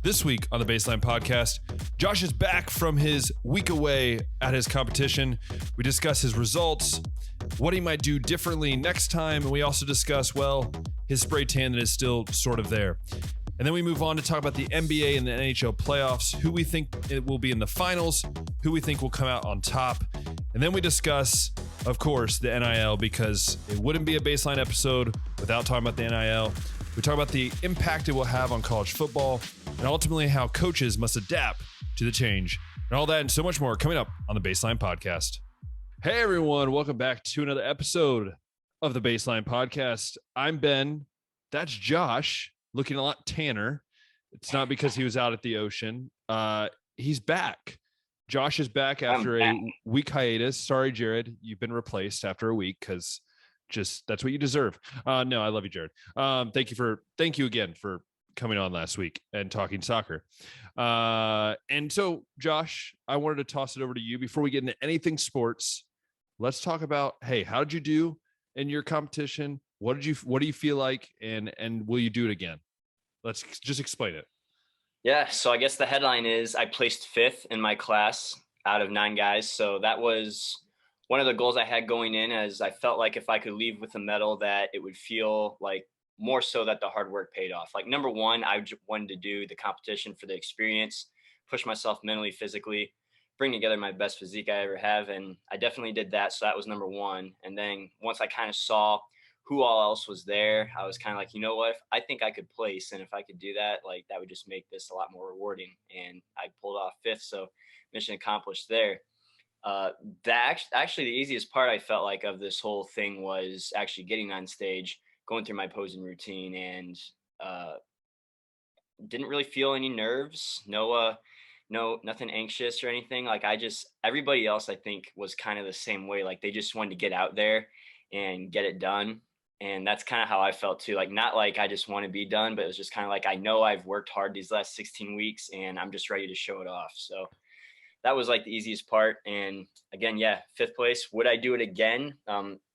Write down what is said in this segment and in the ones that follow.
This week on the Baseline Podcast, Josh is back from his week away at his competition. We discuss his results, what he might do differently next time, and we also discuss, well, his spray tan that is still sort of there. And then we move on to talk about the NBA and the NHL playoffs, who we think it will be in the finals, who we think will come out on top. And then we discuss, of course, the NIL, because it wouldn't be a Baseline episode without talking about the NIL. We talk about the impact it will have on college football and ultimately how coaches must adapt to the change, and all that and so much more coming up on the Baseline Podcast. Hey, everyone. Welcome back to another episode of the Baseline Podcast. I'm Ben. That's Josh, looking a lot tanner. It's not because he was out at the ocean. He's back. Josh is back after a week hiatus. Sorry, Jared. You've been replaced after a week because just that's what you deserve. No, I love you, Jared. Thank you again for coming on last week and talking soccer. And so, Josh, I wanted to toss it over to you before we get into anything sports. Let's talk about, hey, how did you do in your competition? What do you feel like? And will you do it again? Let's just explain it. Yeah. So I guess the headline is I placed 5th in my class out of 9 guys. So that was one of the goals I had going in, as I felt like if I could leave with a medal, that it would feel like more so that the hard work paid off. Like, number one, I wanted to do the competition for the experience, push myself mentally, physically, bring together my best physique I ever have. And I definitely did that. So that was number one. And then once I kind of saw who all else was there, I was kind of like, you know what, I think I could place. And if I could do that, like, that would just make this a lot more rewarding. And I pulled off 5th. So mission accomplished there. Actually the easiest part I felt like of this whole thing was actually getting on stage, going through my posing routine, and didn't really feel any nerves. Nothing anxious or anything. Like, everybody else I think was kind of the same way. Like, they just wanted to get out there and get it done. And that's kind of how I felt too. Like, not like I just want to be done, but it was just kind of like, I know I've worked hard these last 16 weeks and I'm just ready to show it off. So that was like the easiest part. And again, 5th place. Would I do it again?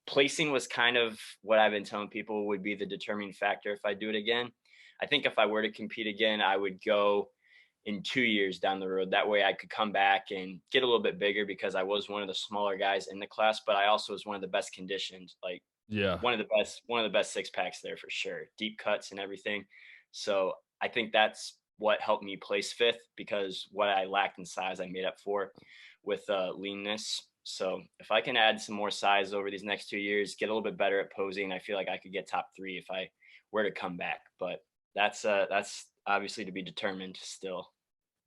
Placing was kind of what I've been telling people would be the determining factor if I do it again. I think if I were to compete again, I would go in 2 years down the road. That way I could come back and get a little bit bigger, because I was one of the smaller guys in the class, but I also was one of the best conditioned, like one of the best 6-packs there for sure. Deep cuts and everything. So I think that's what helped me place 5th, because what I lacked in size, I made up for with leanness. So if I can add some more size over these next 2 years, get a little bit better at posing, I feel like I could get top 3 if I were to come back. But that's obviously to be determined still.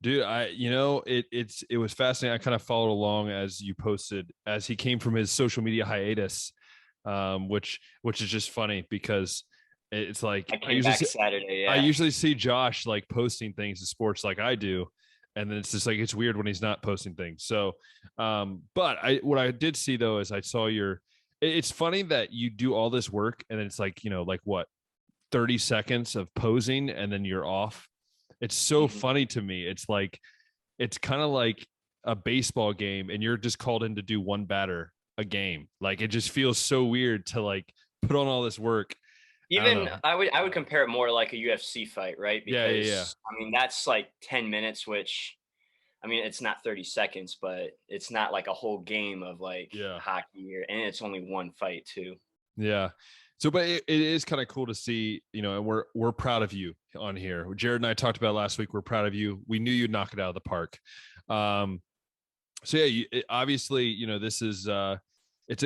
Dude, it was fascinating. I kind of followed along as you posted, as he came from his social media hiatus, which is just funny because it's like I usually see Josh like posting things in sports like I do, and then it's just like it's weird when he's not posting things. So, but what I did see though is I saw it's funny that you do all this work and then it's like, like what, 30 seconds of posing and then you're off. It's so funny to me. It's like, it's kind of like a baseball game and you're just called in to do one batter a game. Like, it just feels so weird to like put on all this work. Even I would compare it more like a UFC fight, right? Because yeah. I mean, that's like 10 minutes, which, I mean, it's not 30 seconds, but it's not like a whole game of like hockey, and it's only one fight too. Yeah. So, but it is kind of cool to see, and we're proud of you on here. Jared and I talked about last week. We're proud of you. We knew you'd knock it out of the park. So yeah, obviously, this is, it's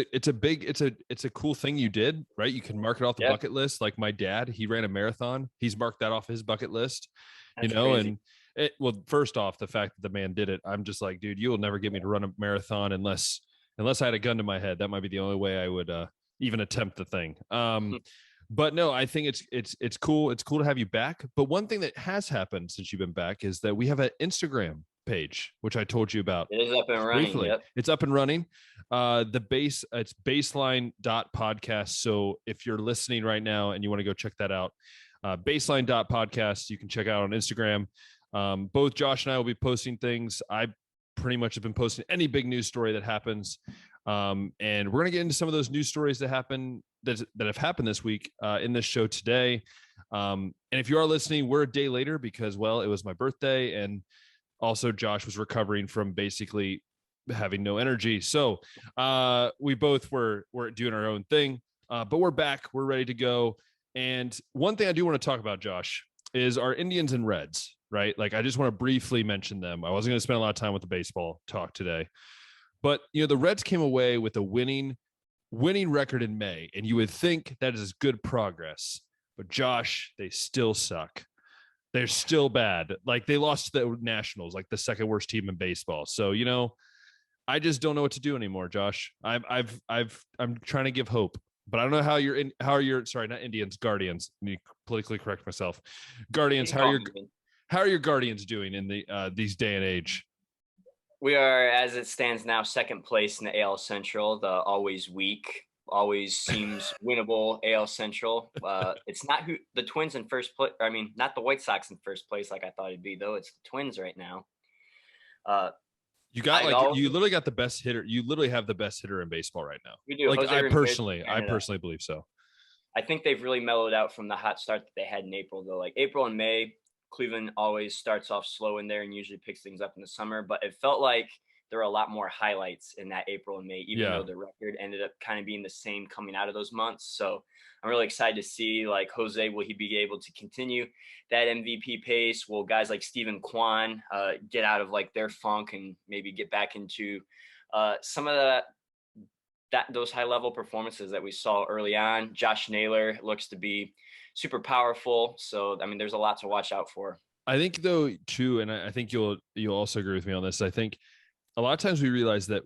a cool thing you did, right? You can mark it off the bucket list. Like my dad, he ran a marathon. He's marked that off his bucket list, That's crazy. And well, first off, the fact that the man did it, I'm just like, dude, you will never get me to run a marathon unless I had a gun to my head. That might be the only way I would even attempt the thing. But no, I think it's cool. It's cool to have you back. But one thing that has happened since you've been back is that we have an Instagram page, which I told you about. It is up and running. Briefly. Yep. It's up and running. It's baseline.podcast. So if you're listening right now and you want to go check that out, baseline.podcast, you can check out on Instagram. Both Josh and I will be posting things. I pretty much have been posting any big news story that happens. And we're going to get into some of those news stories that have happened this week in this show today. And if you are listening, we're a day later because, well, it was my birthday, and also Josh was recovering from basically having no energy. So we both were doing our own thing, but we're back. We're ready to go. And one thing I do want to talk about, Josh, is our Indians and Reds, right? Like, I just want to briefly mention them. I wasn't going to spend a lot of time with the baseball talk today, but the Reds came away with a winning record in May, and you would think that is good progress. But Josh, they still suck. They're still bad. Like, they lost to the Nationals, like the second worst team in baseball. So, I just don't know what to do anymore, Josh. I'm trying to give hope, but I don't know how are your sorry, not Indians, Guardians. Let me politically correct myself. Guardians, how are your Guardians doing in these day and age? We are, as it stands now, second place in the AL Central, the always weak, always seems winnable AL Central. It's not the Twins in first place. I mean, not the White Sox in first place like I thought it'd be, though. It's the Twins right now. You literally got the best hitter. You literally have the best hitter in baseball right now. We do. Like, I personally believe so. I think they've really mellowed out from the hot start that they had in April, though. Like, April and May, Cleveland always starts off slow in there and usually picks things up in the summer. But it felt like there were a lot more highlights in that April and May, even though the record ended up kind of being the same coming out of those months. So I'm really excited to see, like, Jose, will he be able to continue that MVP pace? Will guys like Steven Kwan get out of, like, their funk and maybe get back into some of those high level performances that we saw early on? Josh Naylor looks to be super powerful. So, I mean, there's a lot to watch out for. I think, though, too, and I think you'll also agree with me on this. I think a lot of times we realize that,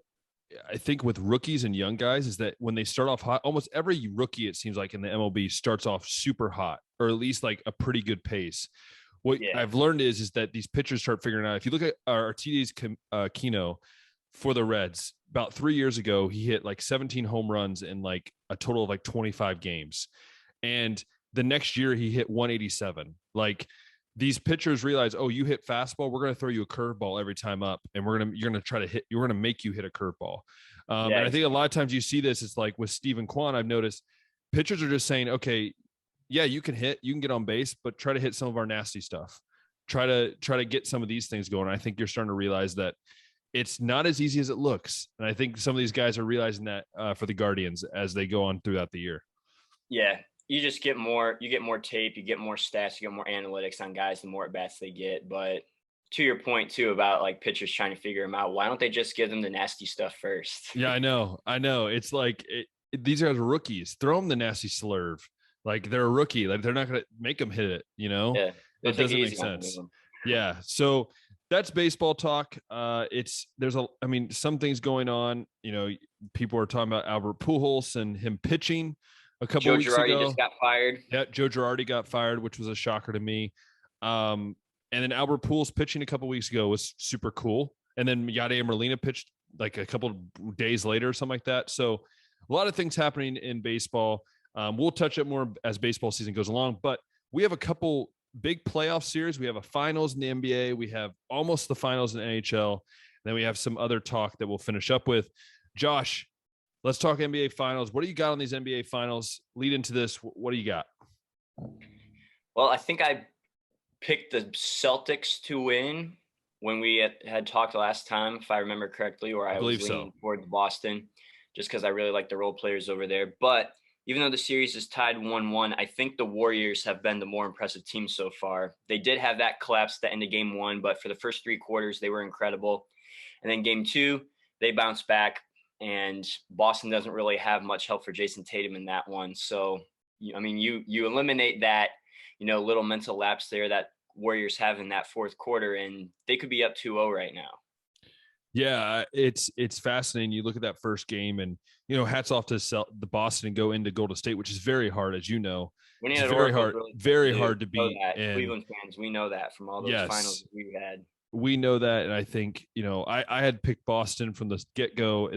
I think with rookies and young guys, is that when they start off hot, almost every rookie, it seems like in the MLB, starts off super hot, or at least like a pretty good pace. What I've learned is that these pitchers start figuring out. If you look at Artides Kino for the Reds, about 3 years ago, he hit like 17 home runs in like a total of like 25 games. And the next year he hit 187. Like, these pitchers realize, oh, you hit fastball, we're going to throw you a curveball every time up, and you're going to try to hit, we're going to make you hit a curveball. And I think a lot of times you see this, it's like with Steven Kwan, I've noticed pitchers are just saying, okay, yeah, you can get on base, but try to hit some of our nasty stuff. Try to get some of these things going. I think you're starting to realize that it's not as easy as it looks. And I think some of these guys are realizing that for the Guardians as they go on throughout the year. Yeah. You just get more tape, you get more stats, you get more analytics on guys the more at bats they get. But to your point too about like pitchers trying to figure them out, why don't they just give them the nasty stuff first? Yeah, I know. It's like these guys are rookies. Throw them the nasty slurve. Like, they're a rookie. Like, they're not going to make them hit it. Yeah, it doesn't make sense. Yeah. So that's baseball talk. Some things going on. People are talking about Albert Pujols and him pitching a couple weeks ago. Joe Girardi just got fired. Yeah, Joe Girardi got fired, which was a shocker to me. And then Albert Pujols pitching a couple weeks ago was super cool. And then Yadier Molina pitched like a couple of days later or something like that. So a lot of things happening in baseball. We'll touch it more as baseball season goes along. But we have a couple big playoff series. We have a finals in the NBA. We have almost the finals in the NHL. And then we have some other talk that we'll finish up with. Josh, let's talk NBA finals. What do you got on these NBA finals? Lead into this. What do you got? Well, I think I picked the Celtics to win when we had talked last time, if I remember correctly, or I was leaning toward Boston just because I really like the role players over there. But even though the series is tied 1-1, I think the Warriors have been the more impressive team so far. They did have that collapse at the end of game one, but for the first three quarters, they were incredible. And then game two, they bounced back. And Boston doesn't really have much help for Jason Tatum in that one. So, you eliminate that, little mental lapse there that Warriors have in that fourth quarter, and they could be up 2-0 right now. Yeah, it's fascinating. You look at that first game, and hats off to the Boston and go into Golden State, which is very hard, as you know. It's very hard to beat. Cleveland fans, we know that from all those finals we've had. We know that, and I think I had picked Boston from the get-go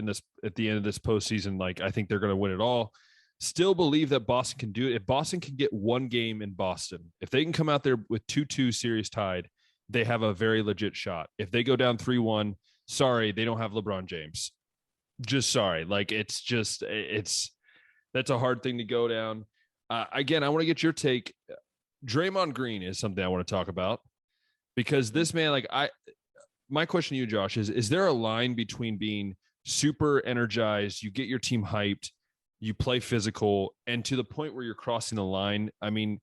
at the end of this postseason. Like, I think they're going to win it all. Still believe that Boston can do it. If Boston can get one game in Boston, if they can come out there with 2-2 series tied, they have a very legit shot. If they go down 3-1, sorry, they don't have LeBron James. Just sorry. Like, that's a hard thing to go down. Again, I want to get your take. Draymond Green is something I want to talk about because this man, like my question to you, Josh, is there a line between being super energized, you get your team hyped, you play physical, and to the point where you're crossing the line? I mean,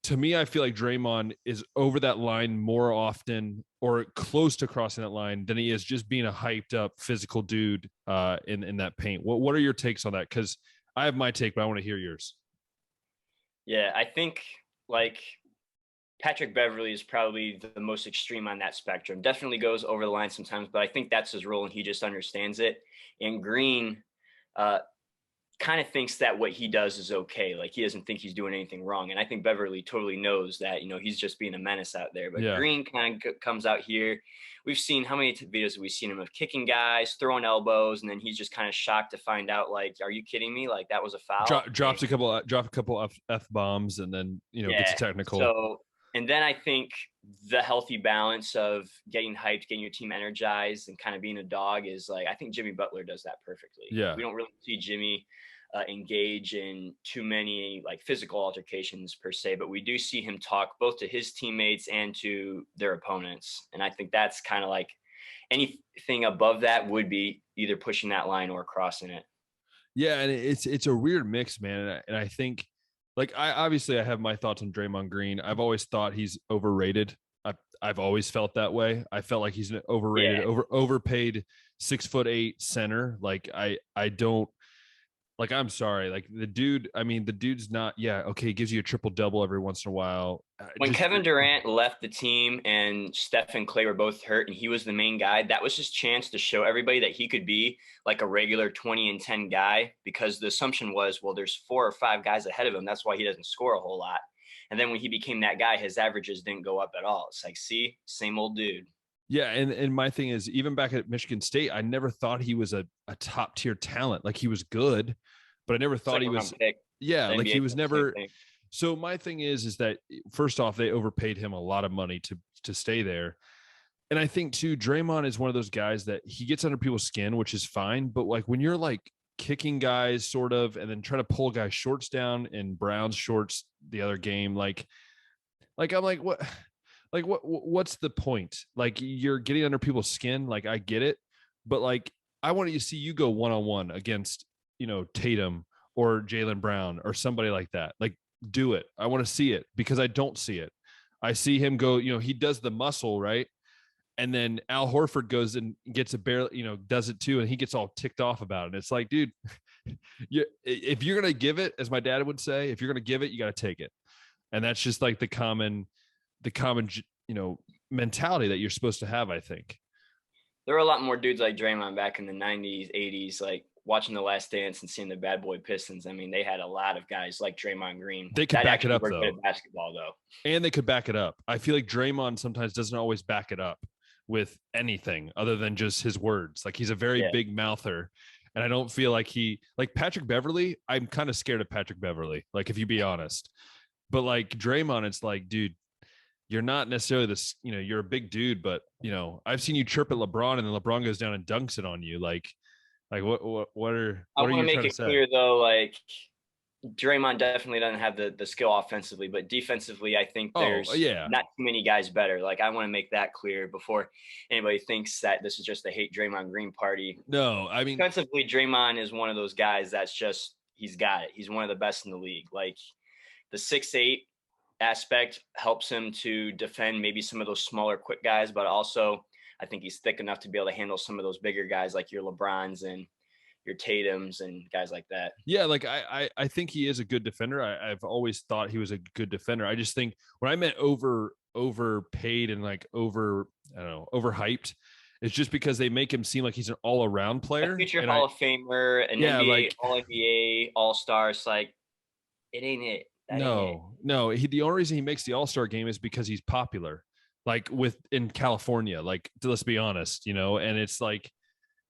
to me, I feel like Draymond is over that line more often or close to crossing that line than he is just being a hyped up physical dude in that paint. What are your takes on that? Because I have my take, but I want to hear yours. Yeah, I think like Patrick Beverly is probably the most extreme on that spectrum. Definitely goes over the line sometimes, but I think that's his role and he just understands it. And Green, uh, kind of thinks that what he does is okay. Like he doesn't think he's doing anything wrong. And I think Beverly totally knows that, he's just being a menace out there. But Yeah. Green kind of comes out here. We've seen how many videos have we seen him of kicking guys, throwing elbows, and then he's just kind of shocked to find out, like, are you kidding me? Like that was a foul. Drops a couple F bombs and then, gets Yeah. technical. So, and then I think the healthy balance of getting hyped, getting your team energized, and kind of being a dog is like, I think Jimmy Butler does that perfectly. Yeah. We don't really see Jimmy engage in too many like physical altercations per se, but we do see him talk both to his teammates and to their opponents. And I think that's kind of like anything above that would be either pushing that line or crossing it. Yeah, and it's a weird mix, man. And I think, like, I have my thoughts on Draymond Green. I've always thought he's overrated. I've always felt that way. I felt like he's an overrated, overpaid 6'8" center. Like I don't. Like, I'm sorry. Like the dude's not, yeah, okay, he gives you a triple double every once in a while. When Kevin Durant left the team and Steph and Clay were both hurt and he was the main guy, that was his chance to show everybody that he could be like a regular 20 and 10 guy, because the assumption was, well, there's 4 or 5 guys ahead of him. That's why he doesn't score a whole lot. And then when he became that guy, his averages didn't go up at all. It's like, see, same old dude. Yeah, and my thing is, even back at Michigan State, I never thought he was a top tier talent. Like he was good, but I never thought he was. Yeah, like he was never. So my thing is that first off, they overpaid him a lot of money to stay there, and I think too, Draymond is one of those guys that he gets under people's skin, which is fine. But like when you're like kicking guys, sort of, and then trying to pull guys' shorts down in Brown's shorts the other game, like I'm like, what? Like what's the point? Like you're getting under people's skin. Like I get it, but like I want to see you go one-on-one against, Tatum or Jaylen Brown or somebody like that. Like do it. I want to see it because I don't see it. I see him go, he does the muscle, right? And then Al Horford goes and gets a barely, does it too. And he gets all ticked off about it. It's like, dude, if you're going to give it, as my dad would say, if you're going to give it, you got to take it. And that's just like the common, mentality that you're supposed to have, I think. There were a lot more dudes like Draymond back in the 90s, 80s, like watching The Last Dance and seeing the Bad Boy Pistons. I mean, they had a lot of guys like Draymond Green. They could back it up, though. Good at basketball, though. And they could back it up. I feel like Draymond sometimes doesn't always back it up with anything other than just his words. Like he's a very big mouther. And I don't feel like Patrick Beverly, I'm kind of scared of Patrick Beverly, like if you be honest. But like Draymond, it's like, dude, you're not necessarily this, you're a big dude, but I've seen you chirp at LeBron and then LeBron goes down and dunks it on you. Like what are you trying to say? I want to make it clear though, like Draymond definitely doesn't have the skill offensively, but defensively, I think there's not too many guys better. Like I want to make that clear before anybody thinks that this is just a hate Draymond Green party. No, I mean, defensively, Draymond is one of those guys that's just, he's got it. He's one of the best in the league. Like the 6'8" aspect helps him to defend maybe some of those smaller, quick guys, but also I think he's thick enough to be able to handle some of those bigger guys like your LeBrons and your Tatums and guys like that. Yeah, like I think he is a good defender. I've always thought he was a good defender. I just think when I meant overpaid and like overhyped, it's just because they make him seem like he's an all-around player. A future Hall of Famer, an NBA, All-NBA, All-Star. It's like, it ain't it. No. The only reason he makes the All-Star game is because he's popular, like in California, like let's be honest, and it's like,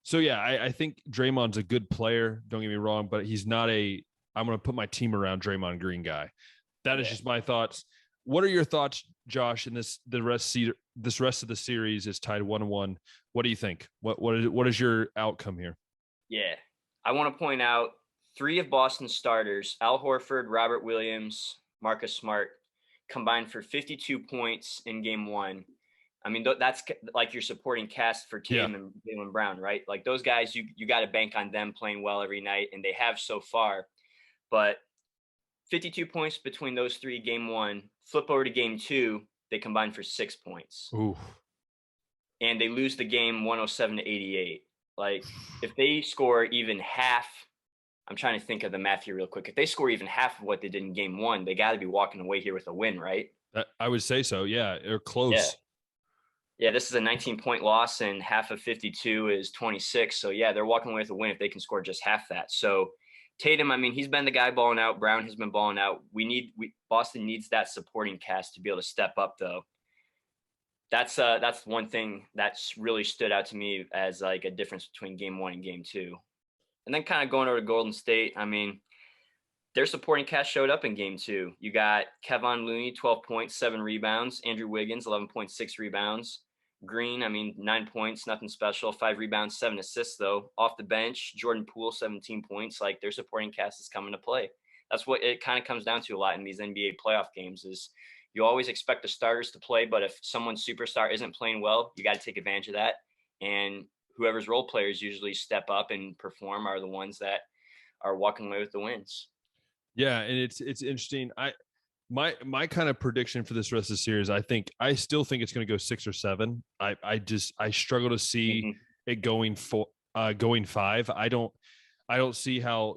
so yeah, I think Draymond's a good player. Don't get me wrong, but he's not I'm going to put my team around Draymond Green guy. That is just my thoughts. What are your thoughts, Josh? In this rest of the series is tied 1-1. What do you think? What is your outcome here? Yeah, I want to point out 3 of Boston's starters, Al Horford, Robert Williams, Marcus Smart, combined for 52 points in game one. I mean, that's like your supporting cast for Tatum and Jaylen Brown, right? Like those guys, you got to bank on them playing well every night, and they have so far. But 52 points between those three game one. Flip over to game two, they combine for 6 points. Ooh. And they lose the game 107-88. Like if they score even half, I'm trying to think of the math here real quick. If they score even half of what they did in game one, they got to be walking away here with a win, right? I would say so. Yeah, they're close. Yeah. Yeah, this is a 19-point loss, and half of 52 is 26. So, yeah, they're walking away with a win if they can score just half that. So, Tatum, I mean, he's been the guy balling out. Brown has been balling out. Boston needs that supporting cast to be able to step up, though. That's one thing that's really stood out to me as like a difference between game one and game two. And then kind of going over to Golden State, I mean, their supporting cast showed up in game two. You got Kevon Looney, 12 points, 7 rebounds. Andrew Wiggins, 11.6 rebounds. Green, I mean, 9 points, nothing special. 5 rebounds, 7 assists, though. Off the bench, Jordan Poole, 17 points. Like, their supporting cast is coming to play. That's what it kind of comes down to a lot in these NBA playoff games is you always expect the starters to play, but if someone's superstar isn't playing well, you got to take advantage of that. And whoever's role players usually step up and perform are the ones that are walking away with the wins. Yeah, and it's interesting. My kind of prediction for this rest of the series, I still think it's going to go 6 or 7. I struggle to see it going 5. I don't see how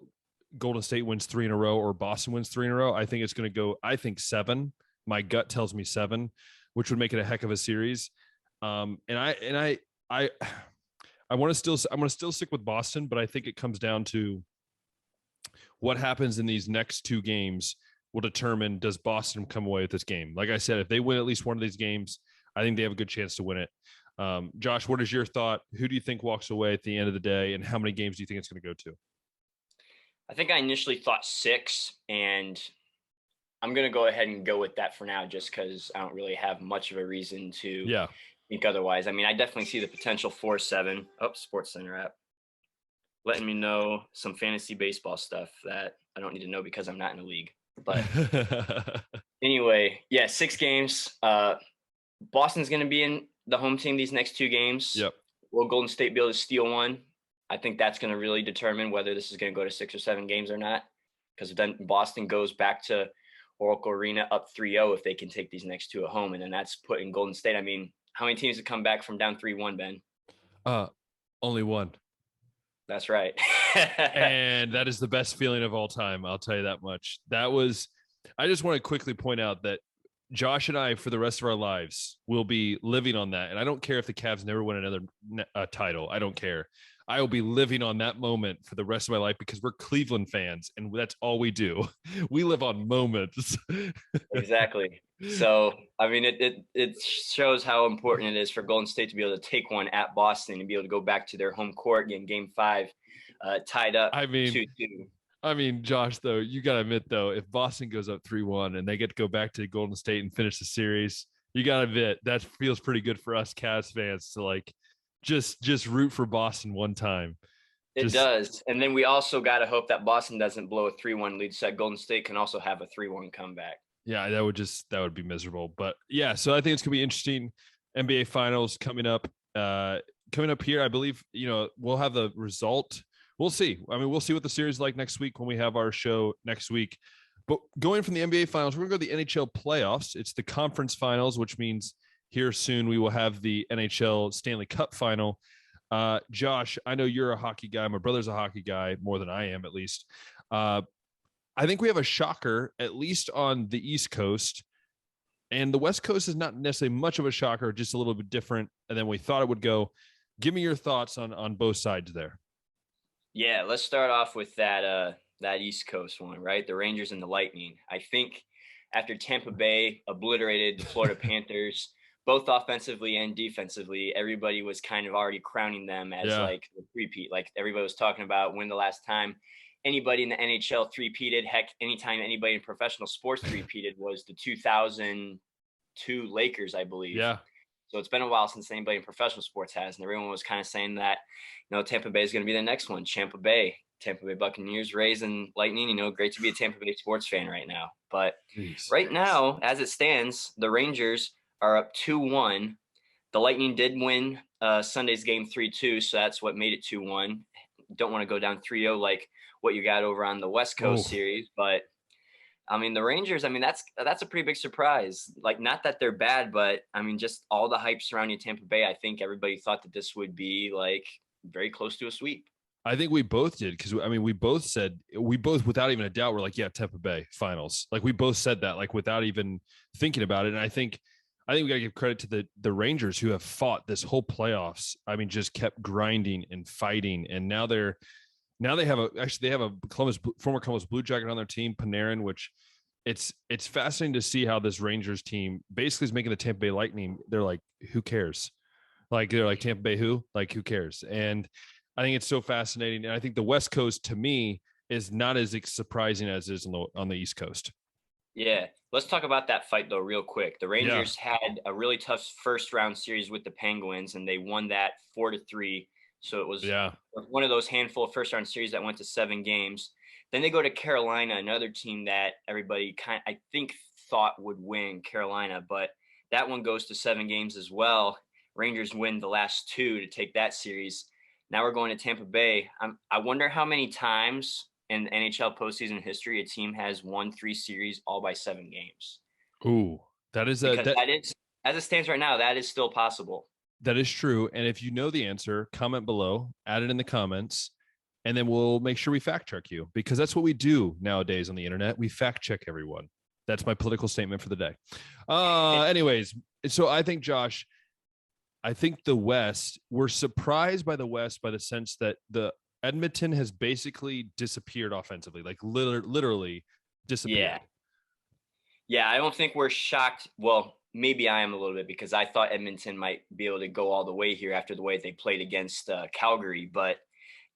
Golden State wins 3 in a row or Boston wins 3 in a row. I think it's going to go 7. My gut tells me 7, which would make it a heck of a series. And I want to I'm going to still stick with Boston, but I think it comes down to what happens in these next 2 games will determine, does Boston come away with this game? Like I said, if they win at least one of these games, I think they have a good chance to win it. Josh, what is your thought? Who do you think walks away at the end of the day, and how many games do you think it's going to go to? I think I initially thought 6, and I'm going to go ahead and go with that for now just because I don't really have much of a reason to think otherwise. I mean, I definitely see the potential for 7. Oh, Sports Center app letting me know some fantasy baseball stuff that I don't need to know because I'm not in a league. But anyway, yeah, 6 games. Boston's going to be in the home team these next 2 games. Yep. Will Golden State be able to steal one? I think that's going to really determine whether this is going to go to 6 or 7 games or not. Because then Boston goes back to Oracle Arena up 3-0 if they can take these next 2 at home. And then that's putting Golden State. I mean, how many teams have come back from down 3-1, Ben? Only one. That's right. And that is the best feeling of all time. I'll tell you that much. I just want to quickly point out that Josh and I, for the rest of our lives, will be living on that. And I don't care if the Cavs never win another title. I don't care. I will be living on that moment for the rest of my life because we're Cleveland fans and that's all we do. We live on moments. Exactly. So, I mean, it shows how important it is for Golden State to be able to take one at Boston and be able to go back to their home court in game 5, tied up 2-2. I mean, Josh, though, you got to admit, though, if Boston goes up 3-1 and they get to go back to Golden State and finish the series, you got to admit that feels pretty good for us Cavs fans to like just root for Boston one time. It does. And then we also got to hope that Boston doesn't blow a 3-1 lead so that Golden State can also have a 3-1 comeback. Yeah, that would be miserable. But yeah, so I think it's going to be interesting. NBA Finals coming up here. I believe, we'll have the result. We'll see. I mean, we'll see what the series is like next week when we have our show next week. But going from the NBA Finals, we're going to go to the NHL playoffs. It's the conference finals, which means here soon we will have the NHL Stanley Cup final. Josh, I know you're a hockey guy. My brother's a hockey guy, more than I am at least. I think we have a shocker, at least on the East Coast. And the West Coast is not necessarily much of a shocker, just a little bit different than we thought it would go. Give me your thoughts on both sides there. Yeah, let's start off with that East Coast one, right? The Rangers and the Lightning. I think after Tampa Bay obliterated the Florida Panthers, both offensively and defensively, everybody was kind of already crowning them as like the three-peat. Like everybody was talking about when the last time anybody in the NHL three-peated. Heck, anytime anybody in professional sports three-peated was the 2002 Lakers, I believe. Yeah. So it's been a while since anybody in professional sports has, and everyone was kind of saying that, Tampa Bay is going to be the next one. Tampa Bay. Tampa Bay Buccaneers, Rays, and Lightning. Great to be a Tampa Bay sports fan right now. But Jeez. right now, as it stands, the Rangers are up 2-1. The Lightning did win Sunday's game 3-2, so that's what made it 2-1. Don't want to go down 3-0 like what you got over on the West Coast series, but the Rangers, that's a pretty big surprise. Like, not that they're bad, but just all the hype surrounding Tampa Bay. I think everybody thought that this would be like very close to a sweep. I think we both did because we both said without even a doubt we're like, yeah, Tampa Bay finals. Like we both said that like without even thinking about it. And I think we got to give credit to the Rangers who have fought this whole playoffs. Just kept grinding and fighting, and now they have a former Columbus Blue Jacket on their team, Panarin, which it's fascinating to see how this Rangers team basically is making the Tampa Bay Lightning. They're like, who cares? Like they're like Tampa Bay, who cares? And I think it's so fascinating. And I think the West Coast to me is not as surprising as it is on the East Coast. Yeah. Let's talk about that fight though, real quick. The Rangers had a really tough first round series with the Penguins, and they won that 4-3. So it was one of those handful of first round series that went to 7 games. Then they go to Carolina, another team that everybody I think thought would win, Carolina, but that one goes to 7 games as well. Rangers win the last 2 to take that series. Now we're going to Tampa Bay. I wonder how many times in NHL postseason history a team has won 3 series all by 7 games. Ooh, that is that is, as it stands right now, that is still possible. That is true. And if you know the answer, comment below, add it in the comments, and then we'll make sure we fact check you, because that's what we do nowadays on the internet. We fact check everyone. That's my political statement for the day. Anyways, so I think, Josh, the West, we're surprised by the West by the sense that the Edmonton has basically disappeared offensively, like literally disappeared. Yeah, I don't think we're shocked. Well, maybe I am a little bit, because I thought Edmonton might be able to go all the way here after the way they played against Calgary. But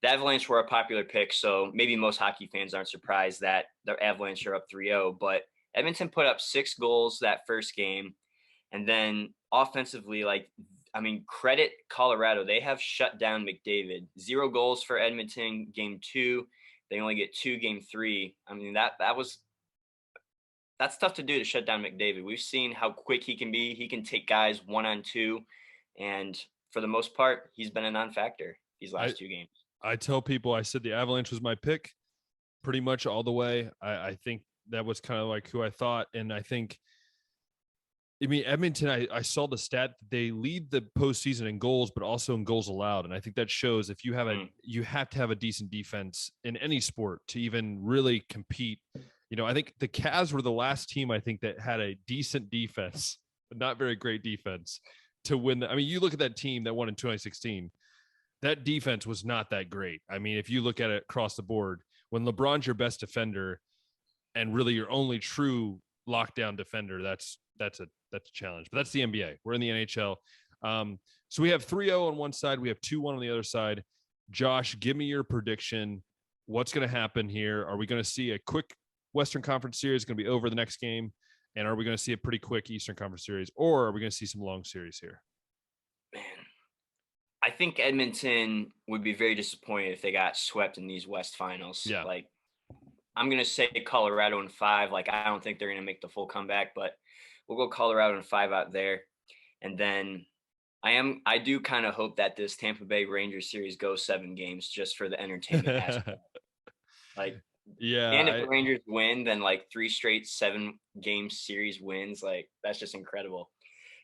the Avalanche were a popular pick, so maybe most hockey fans aren't surprised that the Avalanche are up 3-0. But Edmonton put up 6 goals that first game. And then offensively, credit Colorado. They have shut down McDavid. 0 goals for Edmonton game 2. They only get 2 game 3. That's tough to do, to shut down McDavid. We've seen how quick he can be. He can take guys 1-on-2. And for the most part, he's been a non-factor these last 2 games. I tell people, I said the Avalanche was my pick pretty much all the way. I think that was kind of like who I thought. And I think, Edmonton, I saw the stat that they lead the postseason in goals, but also in goals allowed. And I think that shows if you have you have to have a decent defense in any sport to even really compete. I think the Cavs were the last team, I think, that had a decent defense, but not very great defense to win. You look at that team that won in 2016, that defense was not that great. If you look at it across the board, when LeBron's your best defender and really your only true lockdown defender, that's a challenge. But that's the NBA. We're in the NHL. So we have 3-0 on one side. We have 2-1 on the other side. Josh, give me your prediction. What's going to happen here? Are we going to see a quick Western Conference series going to be over the next game? And are we going to see a pretty quick Eastern Conference series, or are we going to see some long series here? Man, I think Edmonton would be very disappointed if they got swept in these West finals. Yeah. I'm going to say Colorado in 5. I don't think they're going to make the full comeback, but we'll go Colorado in 5 out there. And then I do kind of hope that this Tampa Bay Rangers series goes 7 games, just for the entertainment aspect. Yeah. And if the Rangers win, then 3 straight 7-game series wins. That's just incredible.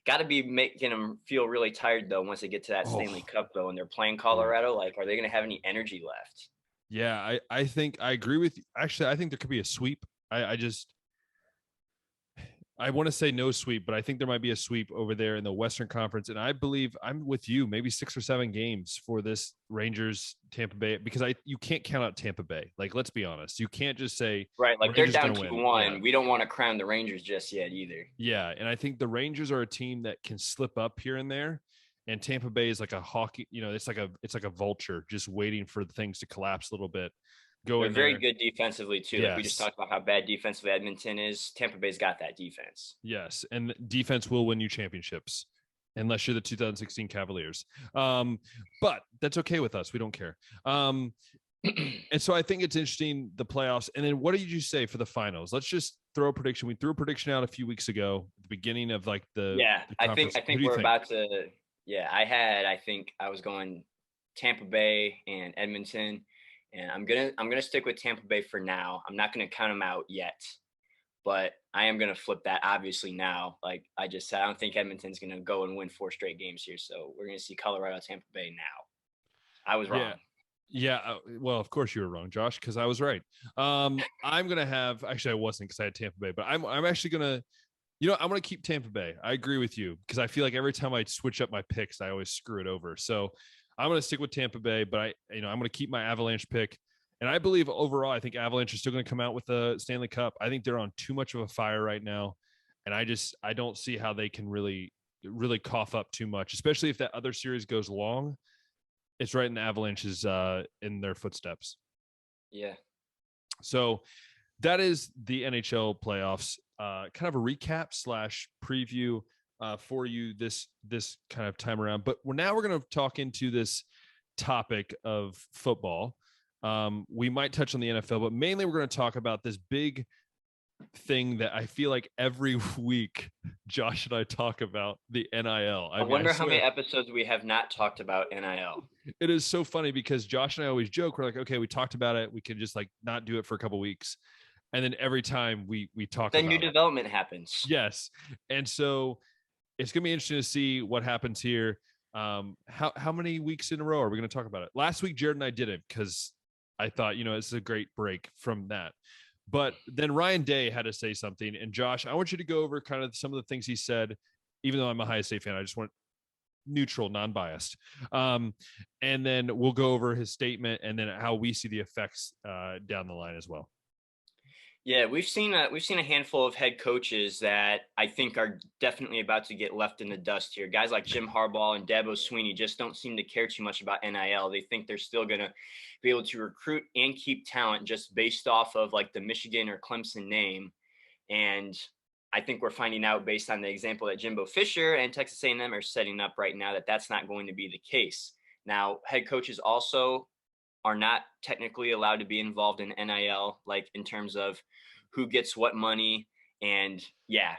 Got to be making them feel really tired though once they get to that Stanley Cup though, and they're playing Colorado. Are they going to have any energy left? Yeah, I think I agree with you. Actually, I think there could be a sweep. I want to say no sweep, but I think there might be a sweep over there in the Western Conference. And I believe I'm with you, maybe 6 or 7 games for this Rangers Tampa Bay, because you can't count out Tampa Bay. Let's be honest. You can't just say, right. They're down 2-1. Yeah. We don't want to crown the Rangers just yet either. Yeah. And I think the Rangers are a team that can slip up here and there. And Tampa Bay is like a hockey, it's like a vulture just waiting for the things to collapse a little bit. They're very good defensively too. Yes. We just talked about how bad defensively Edmonton is. Tampa Bay's got that defense. Yes, and defense will win you championships, unless you're the 2016 Cavaliers. But that's okay with us. We don't care. And so I think it's interesting, the playoffs. And then what did you say for the finals? Let's just throw a prediction. We threw a prediction out a few weeks ago, at the beginning of like the conference. I Who think do you we're think? about to. Yeah, I think I was going Tampa Bay and Edmonton, and I'm gonna stick with Tampa Bay for now. I'm not gonna count them out yet, but I am gonna flip that obviously now. Like I just said, I don't think Edmonton's gonna go and win 4 straight games here, so we're gonna see Colorado Tampa Bay now. I was Yeah. wrong. Yeah. Well, of course you were wrong, Josh, because I was right. I'm going to have, actually, I wasn't because I had Tampa Bay, but I'm actually going to, I'm going to keep Tampa Bay. I agree with you because I feel like every time I switch up my picks, I always screw it over. So I'm going to stick with Tampa Bay, but I'm going to keep my Avalanche pick. And I believe overall, I think Avalanche is still going to come out with the Stanley Cup. I think they're on too much of a fire right now. And I don't see how they can really cough up too much, especially if that other series goes long. It's right in the Avalanche's in their footsteps. Yeah. So that is the NHL playoffs. Kind of a recap / preview for you this kind of time around. But we're going to talk into this topic of football. We might touch on the NFL, but mainly we're going to talk about this big thing that I feel like every week Josh and I talk about, the NIL. I wonder how many episodes we have not talked about NIL. It is so funny because Josh and I always joke, we're like, okay, we talked about it, we could just like not do it for a couple weeks, and then every time we talk then about new development happens. Yes. And so it's gonna be interesting to see what happens here. How many weeks in a row are we going to talk about it? Last week Jared and I didn't because I thought, it's a great break from that. But then Ryan Day had to say something. And Josh, I want you to go over kind of some of the things he said. Even though I'm a Ohio State fan, I just want neutral, non-biased. And then we'll go over his statement and then how we see the effects down the line as well. Yeah, we've seen a handful of head coaches that I think are definitely about to get left in the dust here. Guys like Jim Harbaugh and Dabo Swinney just don't seem to care too much about NIL. They think they're still going to be able to recruit and keep talent just based off of like the Michigan or Clemson name. And I think we're finding out based on the example that Jimbo Fisher and Texas A&M are setting up right now that that's not going to be the case. Now, head coaches also are not technically allowed to be involved in NIL, like in terms of who gets what money. And yeah,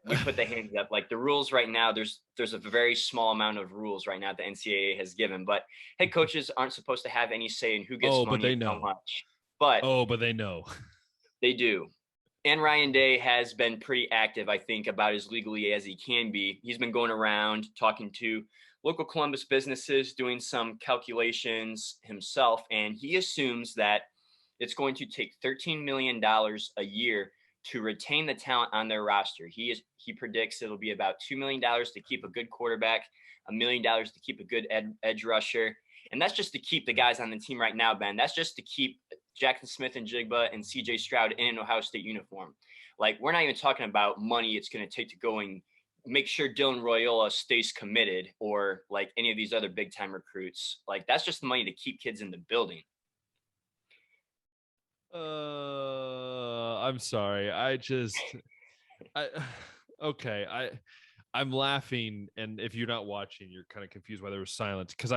we put the hands up. Like the rules right now, there's a very small amount of rules right now the NCAA has given, but head coaches aren't supposed to have any say in who gets money but they and know. how much. But they know. They do. And Ryan Day has been pretty active, I think, about as legally as he can be. He's been going around talking to local Columbus businesses, doing some calculations himself, and he assumes that it's going to take $13 million a year to retain the talent on their roster. He predicts it'll be about $2 million to keep a good quarterback, $1 million to keep a good edge rusher, and that's just to keep the guys on the team right now, Ben. That's just to keep Jackson Smith and Jigba and CJ Stroud in an Ohio State uniform. Like, we're not even talking about money it's going to take to go and make sure Dylan Royola stays committed or like any of these other big time recruits. Like, that's just the money to keep kids in the building. I'm sorry. I'm laughing. And if you're not watching, you're kind of confused why there was silence. Cause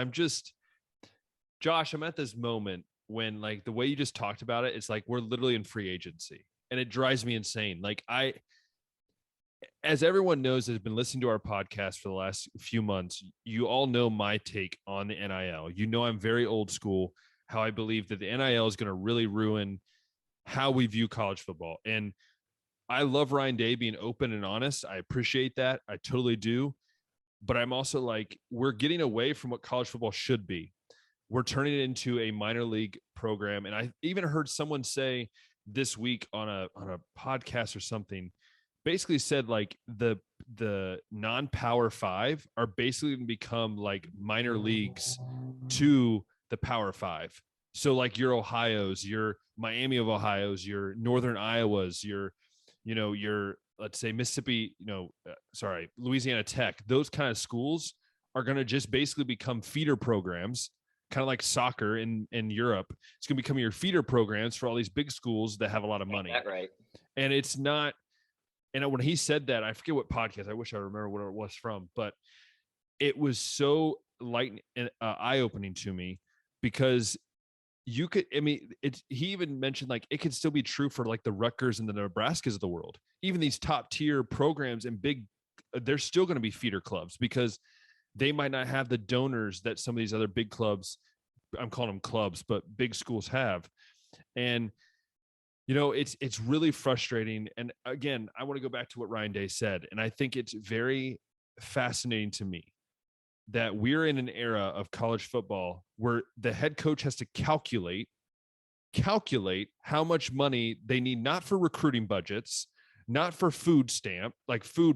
Josh, I'm at this moment when like the way you just talked about it, it's like we're literally in free agency and it drives me insane. Like as everyone knows that has been listening to our podcast for the last few months, you all know my take on the NIL. I'm very old school, how I believe that the NIL is going to really ruin how we view college football. And I love Ryan Day being open and honest. I appreciate that. I totally do. But I'm also like, we're getting away from what college football should be. We're turning it into a minor league program. And I even heard someone say this week on a podcast or something, basically said like the non-power 5 are basically going to become like minor leagues to the Power 5. So like your Ohio's, your Miami of Ohio's, your Northern Iowa's, your let's say Mississippi, Louisiana Tech, those kind of schools are going to just basically become feeder programs, kind of like soccer in Europe. It's going to become your feeder programs for all these big schools that have a lot of money. That's right. And it's not, and when he said that, I forget what podcast, I wish I remember what it was from, but it was so light and eye-opening to me because you could, I mean, he even mentioned like it could still be true for like the Rutgers and the Nebraskas of the world. Even these top tier programs and big, they're still going to be feeder clubs because they might not have the donors that some of these other big clubs, I'm calling them clubs, but big schools have. And, it's really frustrating. And again, I want to go back to what Ryan Day said. And I think it's very fascinating to me that we're in an era of college football where the head coach has to calculate how much money they need, not for recruiting budgets, not for food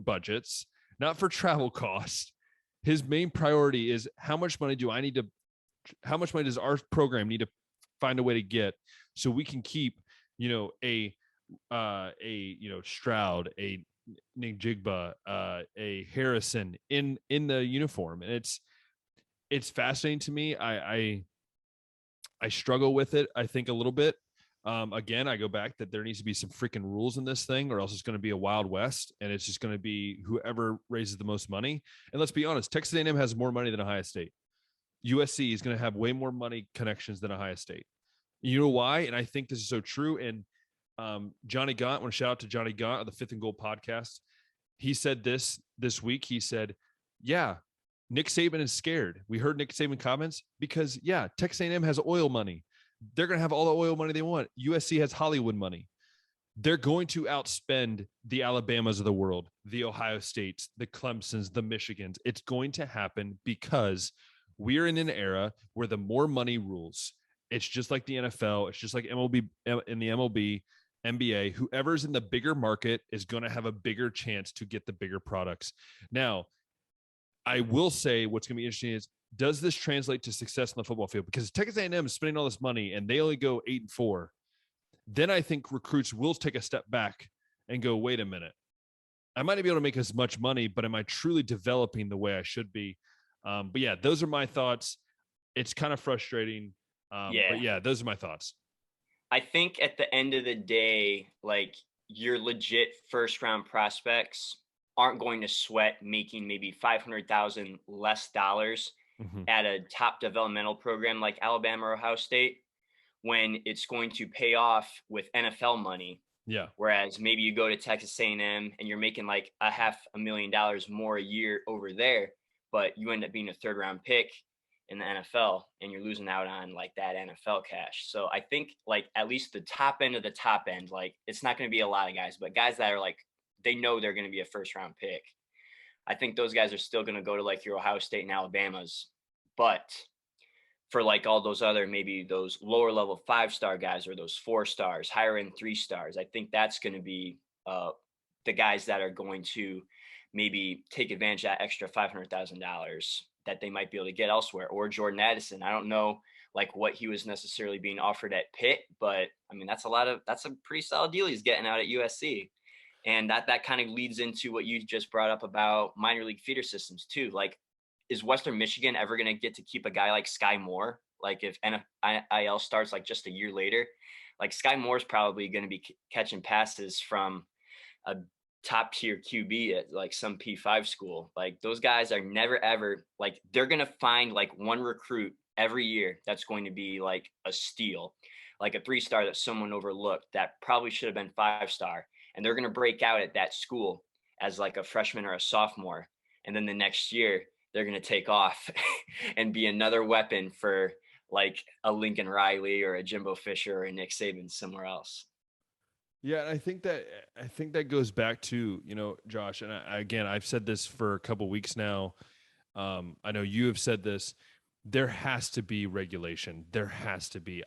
budgets, not for travel costs. His main priority is how much money does our program need to find a way to get so we can keep, a Stroud, a Nick Jigba, a Harrison in the uniform. And it's fascinating to me. I struggle with it, I think, a little bit. Again, I go back that there needs to be some freaking rules in this thing, or else it's going to be a Wild West, and it's just going to be whoever raises the most money. And let's be honest, Texas A&M has more money than Ohio State. USC is going to have way more money connections than Ohio State. You know why? And I think this is so true. And Johnny Gaunt, I want to shout out to Johnny Gaunt of the Fifth and Goal podcast. He said this week. He said, yeah, Nick Saban is scared. We heard Nick Saban comments because, yeah, Texas A&M has oil money. They're going to have all the oil money they want. USC has Hollywood money. They're going to outspend the Alabamas of the world, the Ohio States, the Clemsons, the Michigans. It's going to happen because we're in an era where the more money rules. It's just like the NFL. It's just like MLB in the MLB, NBA. Whoever's in the bigger market is going to have a bigger chance to get the bigger products. Now, I will say what's going to be interesting is, does this translate to success on the football field? Because Texas A&M is spending all this money and they only go 8-4. Then I think recruits will take a step back and go, wait a minute. I might not be able to make as much money, but am I truly developing the way I should be? But yeah, those are my thoughts. It's kind of frustrating. But yeah, those are my thoughts. I think at the end of the day, like, your legit first round prospects aren't going to sweat making maybe $500,000 less dollars at a top developmental program like Alabama or Ohio State, when it's going to pay off with NFL money. Yeah. Whereas maybe you go to Texas A&M and you're making like $500,000 more a year over there, but you end up being a third round pick in the NFL and you're losing out on like that NFL cash. So I think like at least the top end of the top end, like it's not going to be a lot of guys, but guys that are like, they know they're going to be a first round pick. I think those guys are still going to go to like your Ohio State and Alabamas. But for like all those other, maybe those lower level 5-star guys or those 4 stars, higher end 3 stars, I think that's going to be the guys that are going to maybe take advantage of that extra $500,000 that they might be able to get elsewhere. Or Jordan Addison. I don't know like what he was necessarily being offered at Pitt, but I mean, that's a pretty solid deal he's getting out at USC. And that kind of leads into what you just brought up about minor league feeder systems too. Like, is Western Michigan ever going to get to keep a guy like Sky Moore? Like if NIL starts like just a year later, like Sky Moore's probably going to be catching passes from a top tier QB at like some P5 school. Like those guys are never, ever like, they're going to find like one recruit every year that's going to be like a steal, like a 3-star that someone overlooked that probably should have been 5-star. And they're going to break out at that school as like a freshman or a sophomore. And then the next year they're going to take off and be another weapon for like a Lincoln Riley or a Jimbo Fisher or a Nick Saban somewhere else. Yeah, and I think that goes back to, Josh, and again, I've said this for a couple of weeks now. I know you have said this. There has to be regulation. There has to be.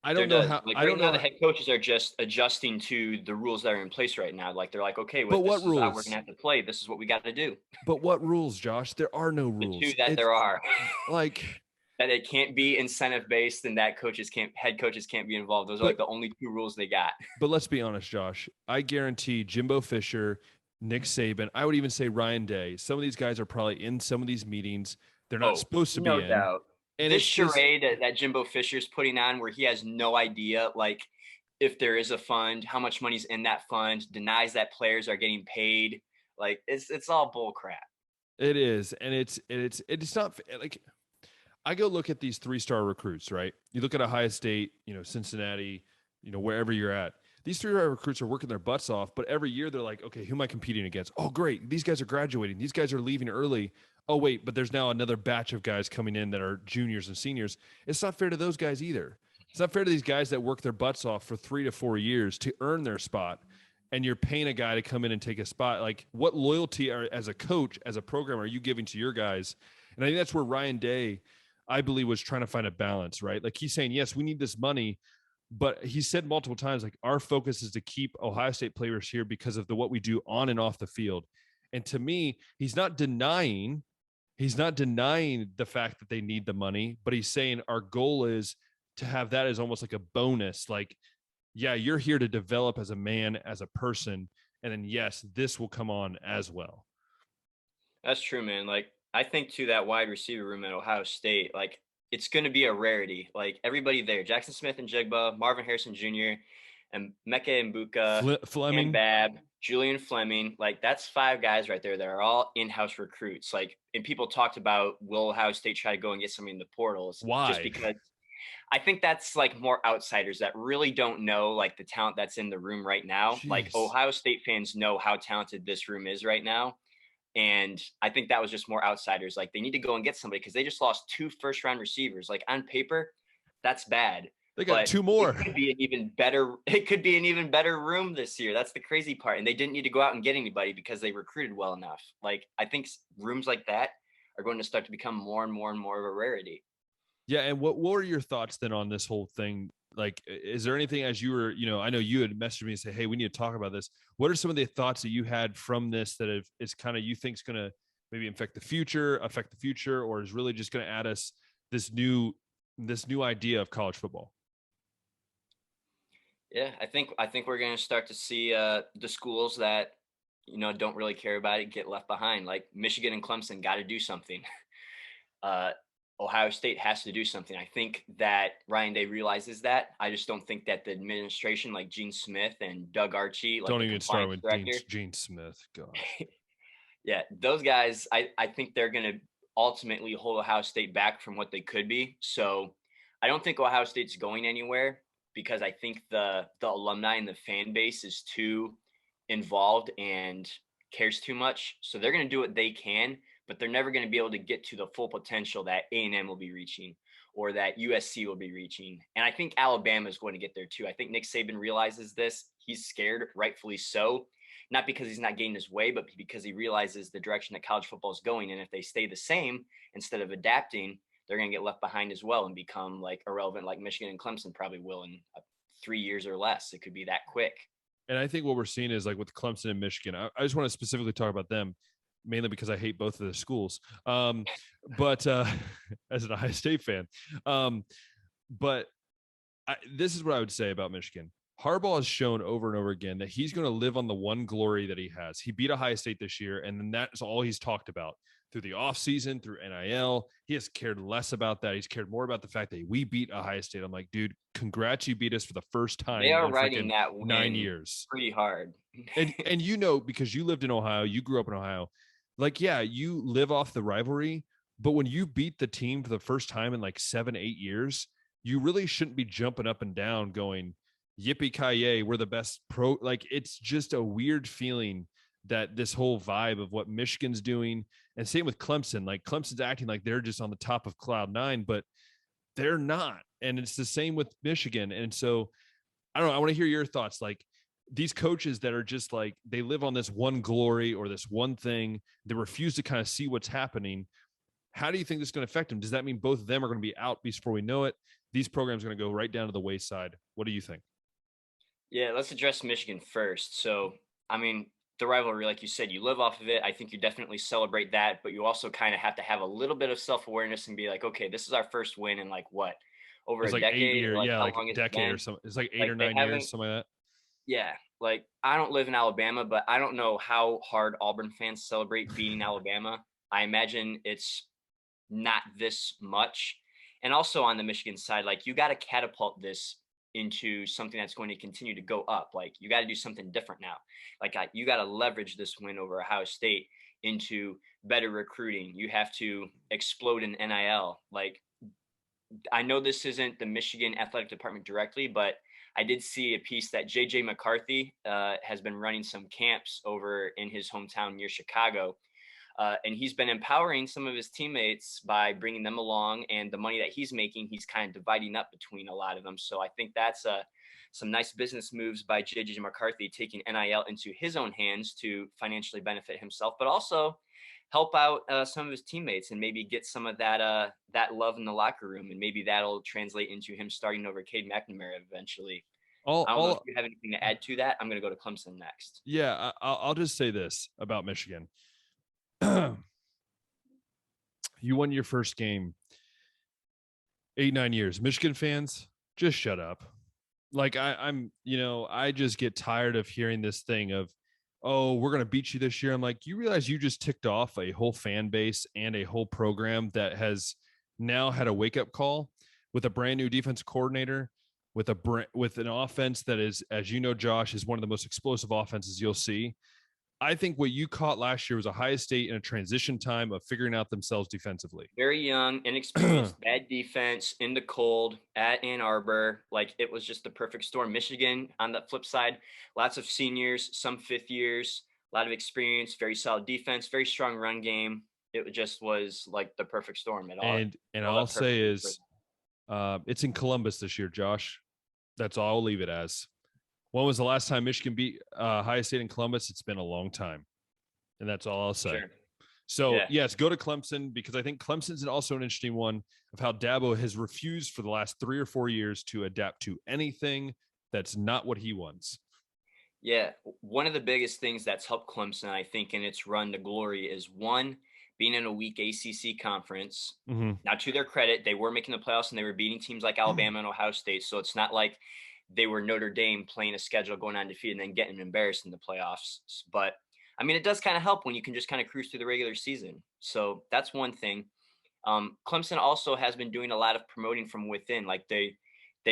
I don't know how. Like I don't right now, know. the head coaches are just adjusting to the rules that are in place right now. Like they're like, okay, But what this is how we're rules? gonna have to play. This is what we got to do. But what rules, Josh? There are no The rules. two that there are, like that it can't be incentive based, and that head coaches can't be involved. Those are like the only 2 rules they got. But let's be honest, Josh. I guarantee Jimbo Fisher, Nick Saban, I would even say Ryan Day. Some of these guys are probably in some of these meetings. They're not supposed to be in. No doubt. And This it's just, charade that Jimbo Fisher's putting on, where he has no idea, like, if there is a fund, how much money's in that fund, denies that players are getting paid. Like, it's all bull crap. it is, and it's not like, I go look at these 3-star recruits, right? You look at Ohio State, Cincinnati, wherever you're at. These 3-star recruits are working their butts off, but every year they're like, okay, who am I competing against? Oh, great. These guys are graduating. These guys are leaving early. Oh, wait, but there's now another batch of guys coming in that are juniors and seniors. It's not fair to those guys either. It's not fair to these guys that work their butts off for 3 to 4 years to earn their spot. And you're paying a guy to come in and take a spot. Like, what loyalty as a coach, as a program, are you giving to your guys? And I think that's where Ryan Day, I believe, was trying to find a balance, right? Like, he's saying, yes, we need this money, but he said multiple times, like, our focus is to keep Ohio State players here because of what we do on and off the field. And to me, he's not denying the fact that they need the money, but he's saying our goal is to have that as almost like a bonus. Like, yeah, you're here to develop as a man, as a person, and then yes, this will come on as well. That's true, man. Like, I think too, that wide receiver room at Ohio State, like, it's going to be a rarity. Like, everybody there, Jackson Smith and Jigba, Marvin Harrison Jr., and Mecca Mbuka, Fleming, and Bab, Julian Fleming. Like, that's 5 guys right there that are all in-house recruits. Like, and people talked about, will Ohio State try to go and get somebody in the portals? Why? Just because I think that's like more outsiders that really don't know like the talent that's in the room right now. Jeez. Like, Ohio State fans know how talented this room is right now. And I think that was just more outsiders. Like, they need to go and get somebody because they just lost 2 first-round receivers. Like, on paper, that's bad. They got 2 more. It could be an even better room this year. That's the crazy part. And they didn't need to go out and get anybody because they recruited well enough. Like, I think rooms like that are going to start to become more and more and more of a rarity. Yeah. And what were your thoughts then on this whole thing? Like, is there anything as you were, I know you had messaged me and say, hey, we need to talk about this. What are some of the thoughts that you had from this that is kind of, you think is going to maybe affect the future, or is really just going to add us this new idea of college football? Yeah, I think we're going to start to see the schools that don't really care about it get left behind. Like, Michigan and Clemson got to do something. Ohio State has to do something. I think that Ryan Day realizes that. I just don't think that the administration, like Gene Smith and Doug Archie, like, don't even start with director, Gene Smith. God. Yeah, those guys, I think they're going to ultimately hold Ohio State back from what they could be. So I don't think Ohio State's going anywhere because I think the alumni and the fan base is too involved and cares too much. So they're going to do what they can, but they're never going to be able to get to the full potential that A&M will be reaching or that USC will be reaching. And I think Alabama is going to get there too. I think Nick Saban realizes this. He's scared, rightfully so, not because he's not getting his way, but because he realizes the direction that college football is going. And if they stay the same instead of adapting, they're going to get left behind as well and become like irrelevant, like Michigan and Clemson probably will in 3 years or less. It could be that quick. And I think what we're seeing is like with Clemson and Michigan, I just want to specifically talk about them, mainly because I hate both of their schools. But as an Ohio State fan, this is what I would say about Michigan. Harbaugh has shown over and over again that he's going to live on the one glory that he has. He beat Ohio State this year, and then that's all he's talked about through the offseason, through NIL. He has cared less about that. He's cared more about the fact that we beat Ohio State. I'm like, dude, congrats, you beat us for the first time. They are riding that 9 years. Pretty hard. and because you lived in Ohio, you grew up in Ohio. Like, yeah, you live off the rivalry, but when you beat the team for the first time in like 7-8 years, you really shouldn't be jumping up and down going, yippee-ki-yay, we're the best pro. Like, it's just a weird feeling that this whole vibe of what Michigan's doing, and same with Clemson. Like, Clemson's acting like they're just on the top of cloud 9, but they're not. And it's the same with Michigan. And so, I don't know, I want to hear your thoughts. Like, these coaches that are just like, they live on this one glory or this one thing, they refuse to kind of see what's happening. How do you think this is going to affect them? Does that mean both of them are going to be out before we know it? These programs are going to go right down to the wayside. What do you think? Yeah, let's address Michigan first. So, I mean, the rivalry, like you said, you live off of it. I think you definitely celebrate that, but you also kind of have to have a little bit of self-awareness and be like, okay, this is our first win in like what? Over it's a like decade? 8 years, like yeah, how like long a decade or something. It's like 8 or 9 years, something like that. Yeah, like, I don't live in Alabama, but I don't know how hard Auburn fans celebrate beating Alabama. I imagine it's not this much. And also on the Michigan side, like, you got to catapult this into something that's going to continue to go up. Like, you got to do something different now. Like, you got to leverage this win over Ohio State into better recruiting. You have to explode in NIL. Like, I know this isn't the Michigan athletic department directly, but I did see a piece that JJ McCarthy has been running some camps over in his hometown near Chicago. And he's been empowering some of his teammates by bringing them along, and the money that he's making, he's kind of dividing up between a lot of them. So I think that's some nice business moves by JJ McCarthy, taking NIL into his own hands to financially benefit himself, but also help out some of his teammates and maybe get some of that love in the locker room, and maybe that'll translate into him starting over Cade McNamara eventually. I don't know if you have anything to add to that. I'm going to go to Clemson next. Yeah, I'll just say this about Michigan. You won your first game 8-9 years. Michigan fans, just shut up. Like I just get tired of hearing this thing of, oh, we're going to beat you this year. I'm like, you realize you just ticked off a whole fan base and a whole program that has now had a wake-up call with a brand new defensive coordinator, with an offense that is, as you know, Josh, is one of the most explosive offenses you'll see. I think what you caught last year was Ohio State in a transition time of figuring out themselves defensively. Very young, inexperienced, bad defense in the cold at Ann Arbor. Like, it was just the perfect storm. Michigan, on the flip side, lots of seniors, some fifth years, a lot of experience, very solid defense, very strong run game. It just was like the perfect storm at all. And I'll say is, it's in Columbus this year, Josh. That's all I'll leave it as. When was the last time Michigan beat Ohio State in Columbus? It's been a long time. And that's all I'll say. Sure. So, yes, go to Clemson, because I think Clemson's also an interesting one of how Dabo has refused for the last 3 or 4 years to adapt to anything that's not what he wants. Yeah. One of the biggest things that's helped Clemson, I think, in its run to glory is, one, being in a weak ACC conference. Mm-hmm. Now, to their credit, they were making the playoffs and they were beating teams like Alabama and Ohio State. So it's not like they were Notre Dame playing a schedule, going undefeated, and then getting embarrassed in the playoffs. But I mean, it does kind of help when you can just kind of cruise through the regular season. So that's one thing. Clemson also has been doing a lot of promoting from within. Like, they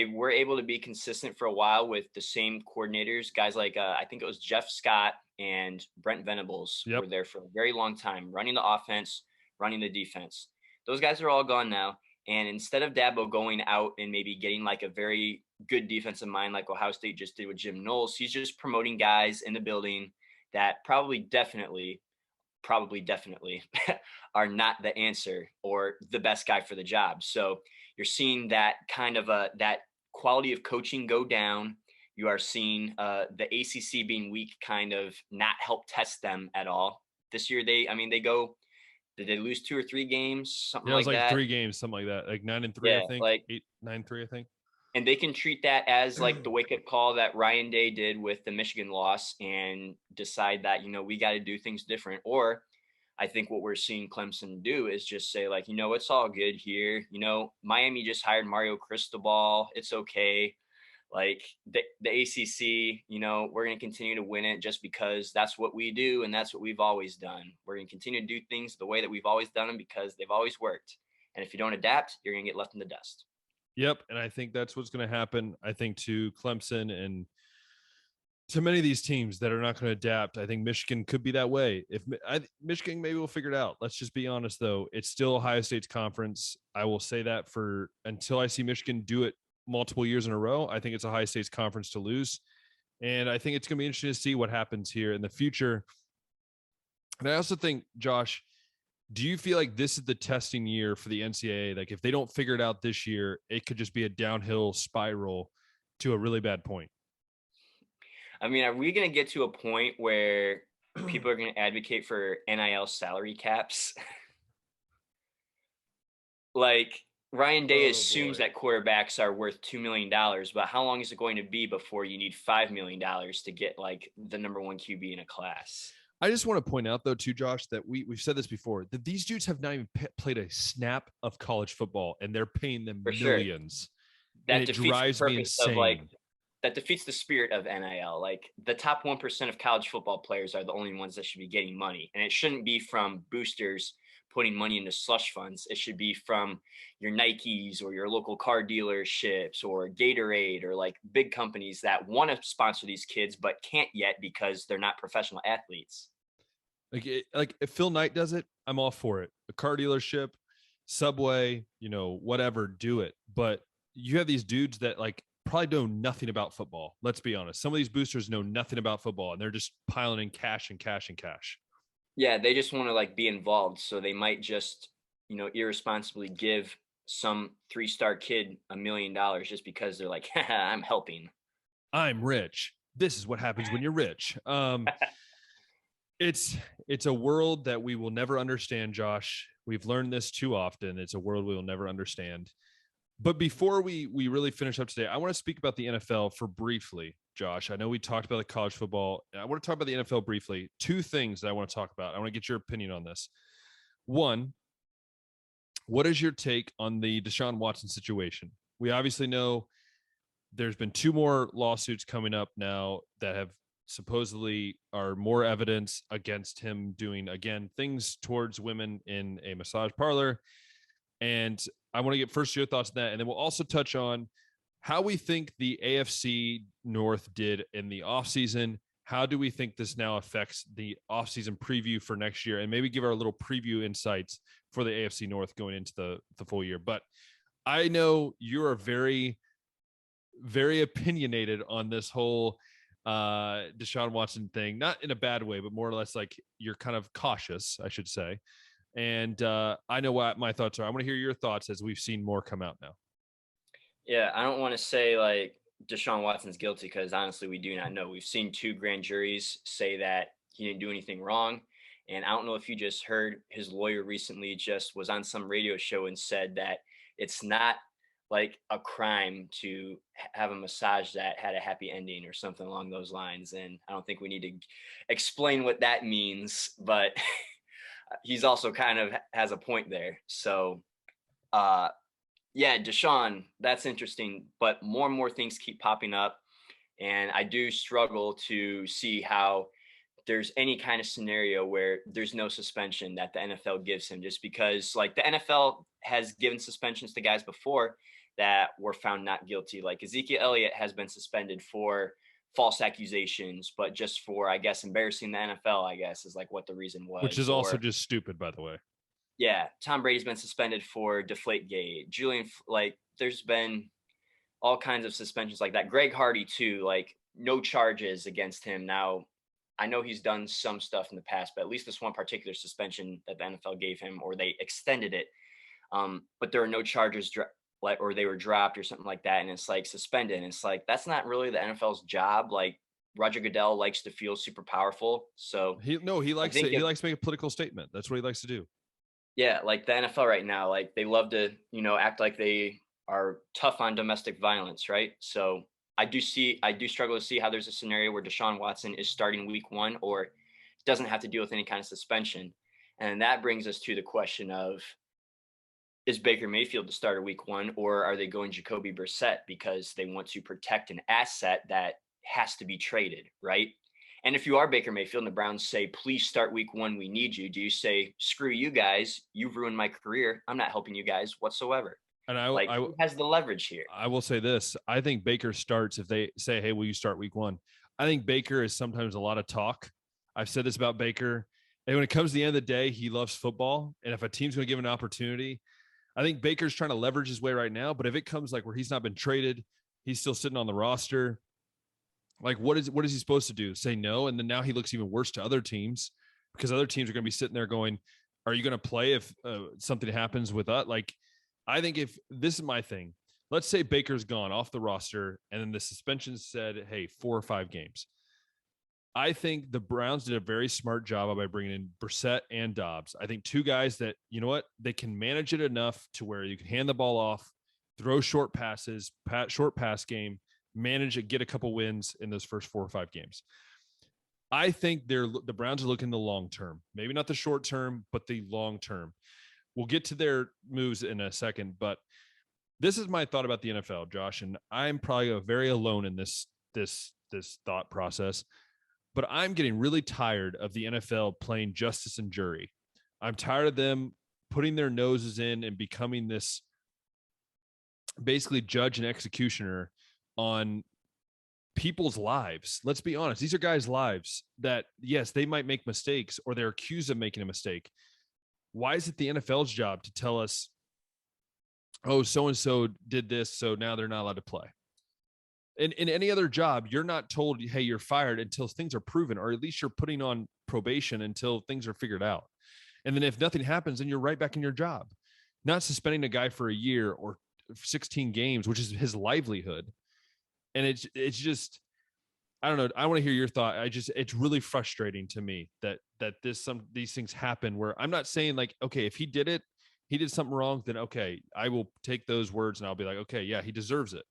were able to be consistent for a while with the same coordinators. Guys like I think it was Jeff Scott and Brent Venables were there for a very long time, running the offense, running the defense. Those guys are all gone now. And instead of Dabo going out and maybe getting like a very good defensive mind like Ohio State just did with Jim Knowles, he's just promoting guys in the building that probably definitely are not the answer or the best guy for the job. So you're seeing that kind of that quality of coaching go down. You are seeing the ACC being weak kind of not help test them at all. This year, did they lose 2 or 3 games? Something like that? It was like 3 games, something like that. Like 9-3, I think. Like 8-9-3, I think. And they can treat that as like the wake-up call that Ryan Day did with the Michigan loss and decide that, we got to do things different. Or I think what we're seeing Clemson do is just say, like, it's all good here. Miami just hired Mario Cristobal. It's okay. Like, the ACC, we're going to continue to win it just because that's what we do and that's what we've always done. We're going to continue to do things the way that we've always done them because they've always worked. And if you don't adapt, you're going to get left in the dust. Yep, and I think that's what's going to happen, I think, to Clemson and to many of these teams that are not going to adapt. I think Michigan could be that way. Michigan maybe will figure it out. Let's just be honest, though. It's still Ohio State's conference. I will say that until I see Michigan do it multiple years in a row, I think it's Ohio State's conference to lose. And I think it's going to be interesting to see what happens here in the future. And I also think, Josh, do you feel like this is the testing year for the NCAA? Like, if they don't figure it out this year, it could just be a downhill spiral to a really bad point. I mean, are we going to get to a point where people are going to advocate for NIL salary caps? Like, Ryan Day assumes that quarterbacks are worth $2 million, but how long is it going to be before you need $5 million to get like the number 1 QB in a class? I just want to point out, though, too, Josh, that we've said this before, that these dudes have not even played a snap of college football, and they're paying them millions. That drives me insane. That defeats the spirit of NIL. Like, the top 1% of college football players are the only ones that should be getting money. And it shouldn't be from boosters putting money into slush funds. It should be from your Nikes or your local car dealerships or Gatorade or like big companies that want to sponsor these kids but can't yet because they're not professional athletes. Like if Phil Knight does it, I'm all for it. A car dealership, Subway, whatever, do it. But you have these dudes that like probably know nothing about football. Let's be honest. Some of these boosters know nothing about football, and they're just piling in cash and cash and cash. Yeah, they just want to like be involved. So they might just, irresponsibly give some 3-star kid $1 million just because they're like, I'm helping. I'm rich. This is what happens when you're rich. It's a world that we will never understand, Josh. We've learned this too often. It's a world we will never understand. But before we really finish up today, I want to speak about the NFL for briefly, Josh. I know we talked about the college football. I want to talk about the NFL briefly. Two things that I want to talk about. I want to get your opinion on this. One, what is your take on the Deshaun Watson situation? We obviously know there's been 2 more lawsuits coming up now that have supposedly are more evidence against him doing, again, things towards women in a massage parlor. And I want to get first your thoughts on that. And then we'll also touch on how we think the AFC North did in the offseason. How do we think this now affects the offseason preview for next year? And maybe give our little preview insights for the AFC North going into the full year. But I know you are very, very opinionated on this whole Deshaun Watson thing, not in a bad way, but more or less like you're kind of cautious, I should say. And I know what my thoughts are. I want to hear your thoughts as we've seen more come out now. Yeah, I don't want to say like Deshaun Watson's guilty because honestly, we do not know. We've seen 2 grand juries say that he didn't do anything wrong. And I don't know if you just heard his lawyer recently just was on some radio show and said that it's not like a crime to have a massage that had a happy ending or something along those lines. And I don't think we need to explain what that means, but he's also kind of has a point there. So, yeah, Deshaun, that's interesting, but more and more things keep popping up. And I do struggle to see how there's any kind of scenario where there's no suspension that the NFL gives him, just because like the NFL has given suspensions to guys before that were found not guilty. Like Ezekiel Elliott has been suspended for false accusations, but just for, I guess, embarrassing the NFL, I guess, is like what the reason was. Which is also just stupid, by the way. Yeah, Tom Brady's been suspended for Deflategate. There's been all kinds of suspensions like that. Greg Hardy too, like no charges against him. Now, I know he's done some stuff in the past, but at least this one particular suspension that the NFL gave him, or they extended it, but there are no charges or they were dropped or something like that, and it's like suspended. And it's like that's not really the NFL's job. Like Roger Goodell likes to feel super powerful, so he likes to make a political statement. That's what he likes to do. Yeah, like the NFL right now, like they love to, act like they are tough on domestic violence, right? So I do struggle to see how there's a scenario where Deshaun Watson is starting week 1 or doesn't have to deal with any kind of suspension. And that brings us to the question of, is Baker Mayfield the starter week 1, or are they going Jacoby Brissett because they want to protect an asset that has to be traded, right? And if you are Baker Mayfield and the Browns say, please start week 1, we need you, do you say, screw you guys, you've ruined my career, I'm not helping you guys whatsoever? And who has the leverage here? I will say this. I think Baker starts if they say, hey, will you start week 1? I think Baker is sometimes a lot of talk. I've said this about Baker. And when it comes to the end of the day, he loves football. And if a team's going to give him an opportunity, I think Baker's trying to leverage his way right now. But if it comes like where he's not been traded, he's still sitting on the roster, like what is he supposed to do? Say no? And then now he looks even worse to other teams because other teams are going to be sitting there going, are you going to play if something happens with us? Like, I think if this is my thing, let's say Baker's gone off the roster and then the suspension said, hey, 4 or 5 games. I think the Browns did a very smart job by bringing in Brissett and Dobbs. I think 2 guys that, you know what, they can manage it enough to where you can hand the ball off, throw short passes, short pass game, manage it, get a couple wins in those first 4 or 5 games. I think the Browns are looking the long term, maybe not the short term, but the long term. We'll get to their moves in a second, but this is my thought about the NFL, Josh, and I'm probably very alone in this thought process. But I'm getting really tired of the NFL playing justice and jury. I'm tired of them putting their noses in and becoming this basically judge and executioner on people's lives. Let's be honest. These are guys' lives that, yes, they might make mistakes or they're accused of making a mistake. Why is it the NFL's job to tell us oh, so-and-so did this, so now they're not allowed to play. In any other job, you're not told, hey, you're fired until things are proven, or at least you're putting on probation until things are figured out. And then if nothing happens, then you're right back in your job. Not suspending a guy for a year or 16 games, which is his livelihood. And it's just, I don't know. I want to hear your thought. It's really frustrating to me that these things happen where I'm not saying like, okay, if he did something wrong, then okay, I will take those words and I'll be like, okay, yeah, he deserves it.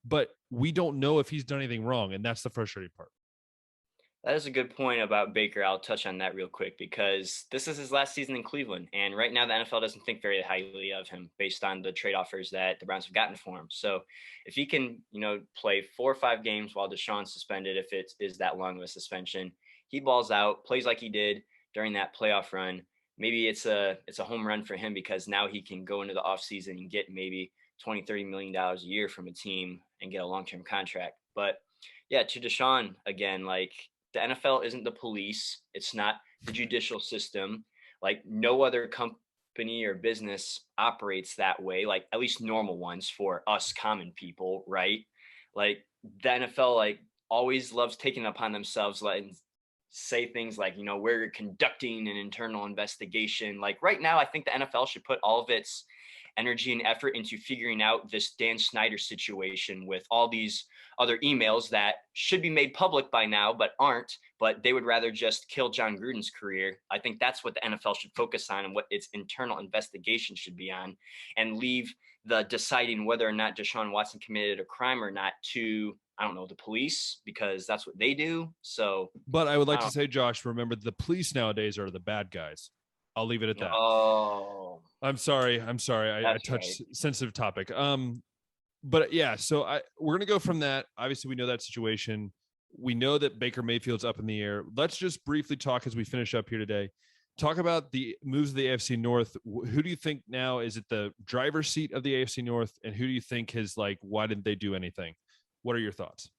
But we don't know if he's done anything wrong. And that's the frustrating part. That is a good point about Baker. I'll touch on that real quick because this is his last season in Cleveland. And right now, the NFL doesn't think very highly of him based on the trade offers that the Browns have gotten for him. So if he can, play 4 or 5 games while Deshaun's suspended, if it is that long of a suspension, he balls out, plays like he did during that playoff run. Maybe it's a home run for him because now he can go into the offseason and get maybe $20-30 million a year from a team and get a long-term contract. But yeah, to Deshaun again, like, the NFL isn't the police. It's not the judicial system. Like, no other company or business operates that way, like at least normal ones for us common people, right? Like, the NFL like always loves taking it upon themselves, like, say things like, we're conducting an internal investigation. Like right now, I think the NFL should put all of its energy and effort into figuring out this Dan Snyder situation with all these other emails that should be made public by now, but aren't, but they would rather just kill John Gruden's career. I think that's what the NFL should focus on and what its internal investigation should be on, and leave the deciding whether or not Deshaun Watson committed a crime or not to, I don't know, the police, because that's what they do. So, but I would like to say, Josh, remember the police nowadays are the bad guys. I'll leave it at that. Oh, I'm sorry. I touched sensitive topic. But yeah, so we're gonna go from that. Obviously, we know that situation. We know that Baker Mayfield's up in the air. Let's just briefly talk as we finish up here today. Talk about the moves of the AFC North. Who do you think now is at the driver's seat of the AFC North, and who do you think has, like, why didn't they do anything? What are your thoughts?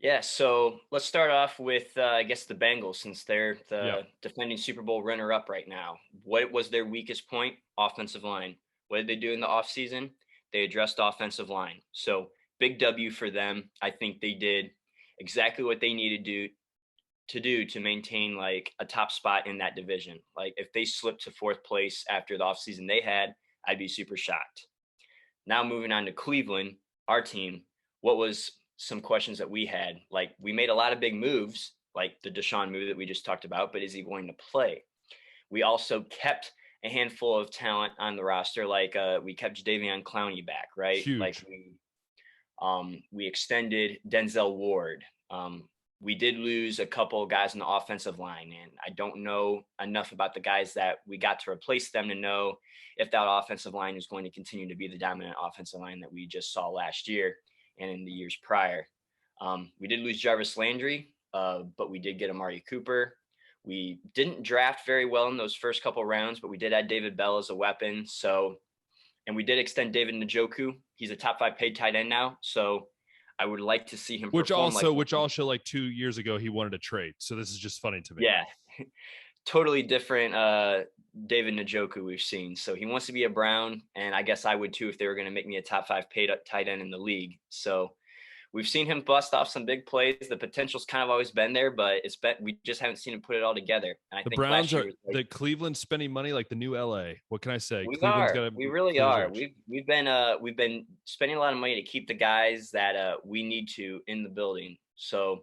Yeah, so let's start off with, I guess, the Bengals, since they're the defending Super Bowl runner-up right now. What was their weakest point? Offensive line. What did they do in the offseason? They addressed offensive line. So big W for them. I think they did exactly what they needed to do to maintain like a top spot in that division. Like, if they slipped to 4th place after the offseason they had, I'd be super shocked. Now moving on to Cleveland, our team, what was some questions that we had? Like, we made a lot of big moves, like the Deshaun move that we just talked about, but is he going to play? We also kept a handful of talent on the roster, like we kept Jadeveon Clowney back, right? Huge. Like we extended Denzel Ward. We did lose a couple of guys on the offensive line, and I don't know enough about the guys that we got to replace them to know if that offensive line is going to continue to be the dominant offensive line that we just saw last year and in the years prior. We did lose Jarvis Landry, but we did get Amari Cooper. We didn't draft very well in those first couple rounds, but we did add David Bell as a weapon. So, and we did extend David Njoku. He's a top 5 paid tight end now. So I would like to see him which also like 2 years ago he wanted to trade. So this is just funny to me. Yeah. Totally different David Njoku we've seen. So he wants to be a Brown, and I guess I would too if they were going to make me a top 5 paid tight end in the league. So we've seen him bust off some big plays. The potential's kind of always been there, but we just haven't seen him put it all together. And I think Browns are the Cleveland spending money like the new LA. What can I say? We really are. We've been spending a lot of money to keep the guys that we need to in the building. So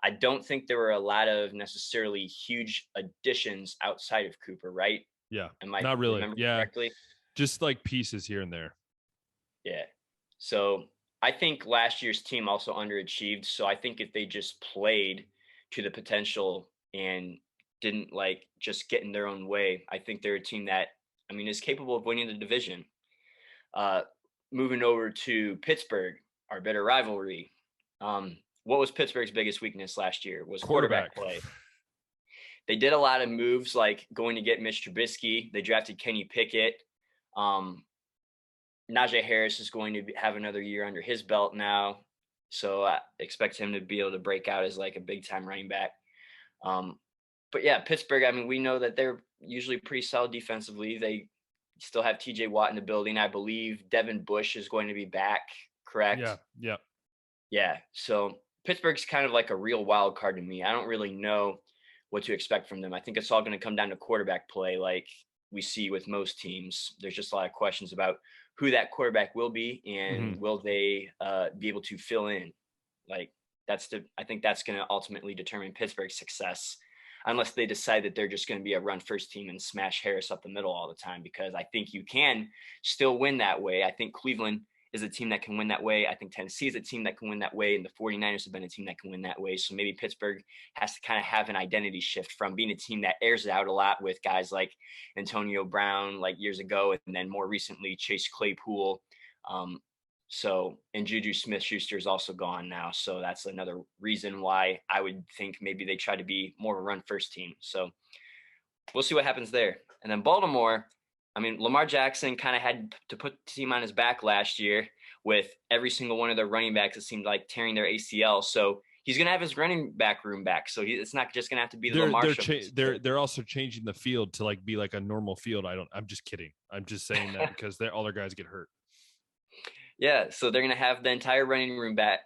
I don't think there were a lot of necessarily huge additions outside of Cooper, right? Yeah. Am I not really? Yeah. Correctly? Just like pieces here and there. Yeah. So I think last year's team also underachieved. So I think if they just played to the potential and didn't like just get in their own way, I think they're a team that, I mean, is capable of winning the division. Moving over to Pittsburgh, our bitter rivalry. What was Pittsburgh's biggest weakness last year? Was quarterback play. They did a lot of moves, like going to get Mitch Trubisky. They drafted Kenny Pickett. Najee Harris is going to have another year under his belt now. So I expect him to be able to break out as like a big time running back. But yeah, Pittsburgh, I mean, we know that they're usually pretty solid defensively. They Still have TJ Watt in the building. I believe Devin Bush is going to be back, Yeah. correct? Yeah. Yeah. So Pittsburgh's kind of like a real wild card to me. I don't really know what to expect from them. I think it's all going to come down to quarterback play, like we see with most teams. There's just a lot of questions about who that quarterback will be and Hmm. will they be able to fill in. Like I think that's going to ultimately determine Pittsburgh's success, unless they decide that they're just going to be a run first team and smash Harris up the middle all the time. Because I think you can still win that way. I think Cleveland is a team that can win that way. I think Tennessee is a team that can win that way. And the 49ers have been a team that can win that way. So maybe Pittsburgh has to kind of have an identity shift from being a team that airs it out a lot with guys like Antonio Brown, like years ago, and then more recently Chase Claypool. Um, and Juju Smith-Schuster is also gone now. So that's another reason why I would think maybe they try to be more of a run first team. So we'll see what happens there. And then Baltimore, I mean, Lamar Jackson kind of had to put the team on his back last year with every single one of their running backs, it seemed like, tearing their ACL. So he's going to have his running back room back. So it's not just going to have to be the Lamar show. They're also changing the field to like be like a normal field. I'm just kidding. I'm just saying that because all their guys get hurt. Yeah, so they're going to have the entire running back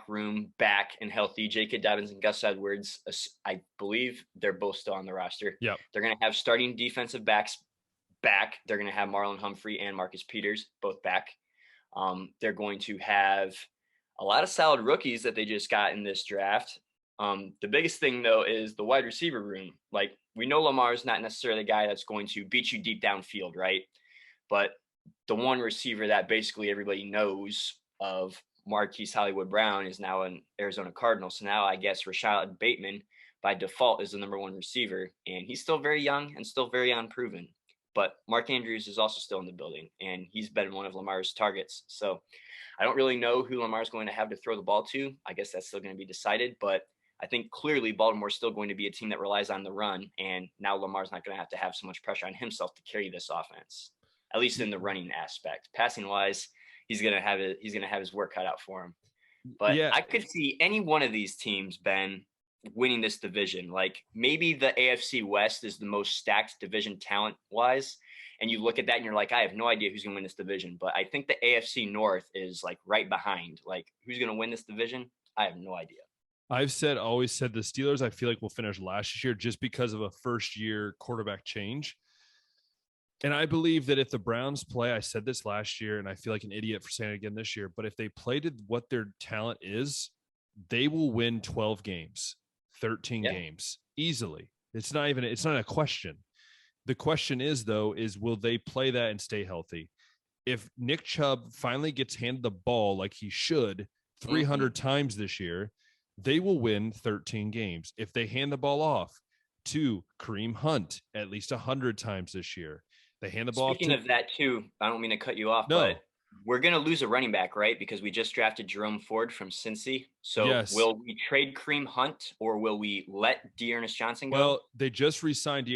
room back and healthy. J.K. Dobbins and Gus Edwards, I believe they're both still on the roster. Yeah. They're going to have starting defensive backs back. They're going to have Marlon Humphrey and Marcus Peters both back. They're going to have a lot of solid rookies that they just got in this draft. The biggest thing, though, is the wide receiver room. Like, we know Lamar's not necessarily the guy that's going to beat you deep downfield, right? But the one receiver that basically everybody knows of, Marquise Hollywood Brown, is now an Arizona Cardinal. So now I guess Rashad Bateman by default is the number one receiver, and he's still very young and still very unproven. But Mark Andrews is also still in the building, and he's been one of Lamar's targets. So I don't really know who Lamar's going to have to throw the ball to. I guess that's still going to be decided, but I think clearly Baltimore's still going to be a team that relies on the run, and now Lamar's not going to have so much pressure on himself to carry this offense, at least in the running aspect. Passing wise, he's going to have his work cut out for him. But Yeah. I could see any one of these teams, Ben, winning this division. Like, maybe the AFC West is the most stacked division talent wise, and you look at that and you're like, I have no idea who's going to win this division. But I think the AFC North is like right behind. Like, who's going to win this division? I have no idea. I've always said the Steelers, I feel like, will finish last year just because of a first year quarterback change. And I believe that if the Browns play, I said this last year, and I feel like an idiot for saying it again this year, but if they play to what their talent is, they will win 12 games, 13 games easily. It's not a question. The question is, though, will they play that and stay healthy? If Nick Chubb finally gets handed the ball like he should 300 times this year, they will win 13 games. If they hand the ball off to Kareem Hunt at least 100 times this year, they hand the ball off. Speaking of that, too, I don't mean to cut you off, but we're going to lose a running back, right? Because we just drafted Jerome Ford from Cincy. So will we trade Kareem Hunt, or will we let Dearness Johnson go? Well, they just re-signed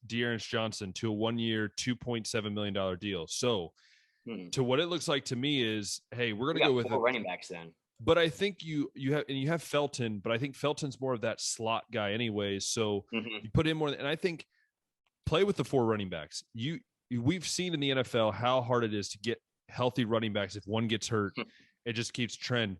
Dearness Johnson to a 1-year, $2.7 million deal. So to what it looks like to me is, hey, we're going to go with 4 running backs then. But I think you have Felton, but I think Felton's more of that slot guy anyways. So you put in more, and I think play with the 4 running backs. We've seen in the NFL how hard it is to get healthy running backs. If one gets hurt, it just keeps trend.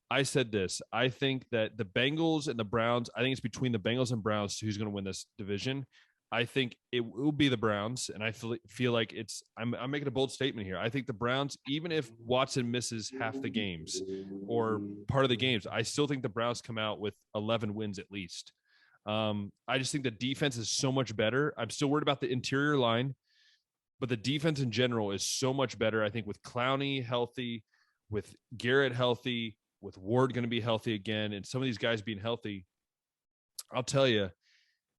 I said this. I think that the Bengals and the Browns, I think it's between the Bengals and Browns who's going to win this division. I think it will be the Browns, and I feel like I'm making a bold statement here. I think the Browns, even if Watson misses half the games or part of the games, I still think the Browns come out with 11 wins at least. I just think the defense is so much better. I'm still worried about the interior line, but the defense in general is so much better. I think with Clowney healthy, with Garrett healthy, with Ward going to be healthy again, and some of these guys being healthy, I'll tell you,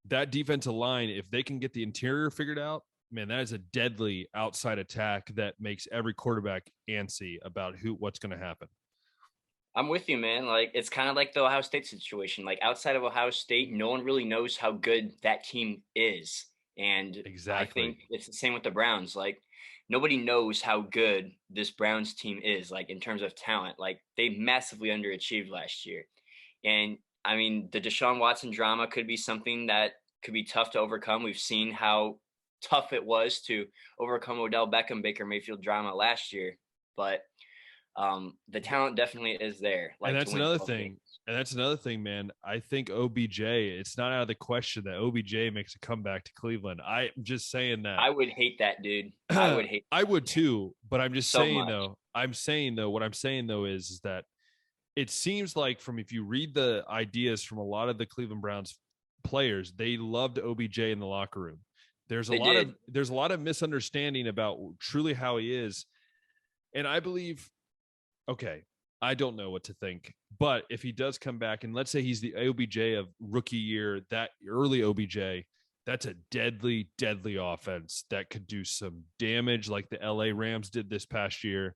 that defensive line, if they can get the interior figured out, man, that is a deadly outside attack that makes every quarterback antsy about what's going to happen. I'm with you, man. Like, it's kind of like the Ohio State situation. Like, outside of Ohio State, no one really knows how good that team is. And I think it's the same with the Browns. Like, nobody knows how good this Browns team is, like, in terms of talent. Like, they massively underachieved last year. And I mean, the Deshaun Watson drama could be something that could be tough to overcome. We've seen how tough it was to overcome Odell Beckham, Baker Mayfield drama last year. But the talent definitely is there. And Like, that's to win another 12 thing. games. And that's another thing, man. I think OBJ, it's not out of the question that OBJ makes a comeback to Cleveland. I'm just saying that. I would hate that, dude. I would hate I would too, but I'm just so saying much. though, what I'm saying though is that it seems like from if you read the ideas from a lot of the Cleveland Browns players, they loved OBJ in the locker room. There's a lot of misunderstanding about truly how he is. And I believe, okay, I don't know what to think, but if he does come back and let's say he's the OBJ of rookie year, that early OBJ, that's a deadly, deadly offense that could do some damage like the LA Rams did this past year.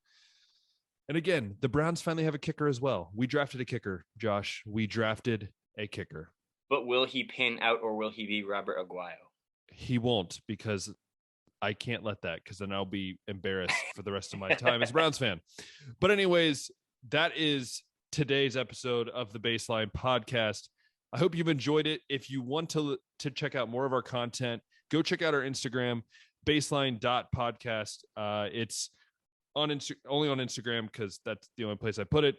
And again, the Browns finally have a kicker as well. We drafted a kicker, Josh. We drafted a kicker. But will he pin out or will he be Robert Aguayo? He won't, because I can't let that, because then I'll be embarrassed for the rest of my time as a Browns fan. But anyways, that is today's episode of the Baseline Podcast. I hope you've enjoyed it. If you want to check out more of our content, go check out our Instagram, baseline.podcast. It's only on Instagram because that's the only place I put it.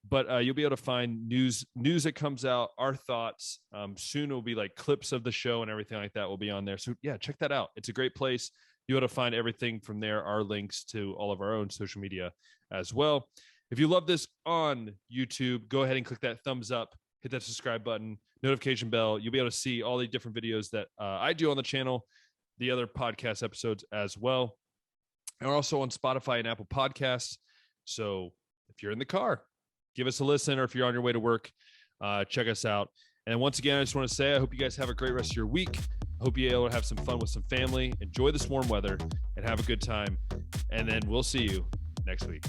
But you'll be able to find news that comes out, our thoughts. Soon it will be like clips of the show and everything like that will be on there. So yeah, check that out. It's a great place. You'll be able to find everything from there, our links to all of our own social media as well. If you love this on YouTube, go ahead and click that thumbs up, hit that subscribe button, notification bell. You'll be able to see all the different videos that I do on the channel, the other podcast episodes as well. And we're also on Spotify and Apple Podcasts. So if you're in the car, give us a listen, or if you're on your way to work, check us out. And once again, I just want to say, I hope you guys have a great rest of your week. I hope you're able to have some fun with some family, enjoy this warm weather, and have a good time. And then we'll see you next week.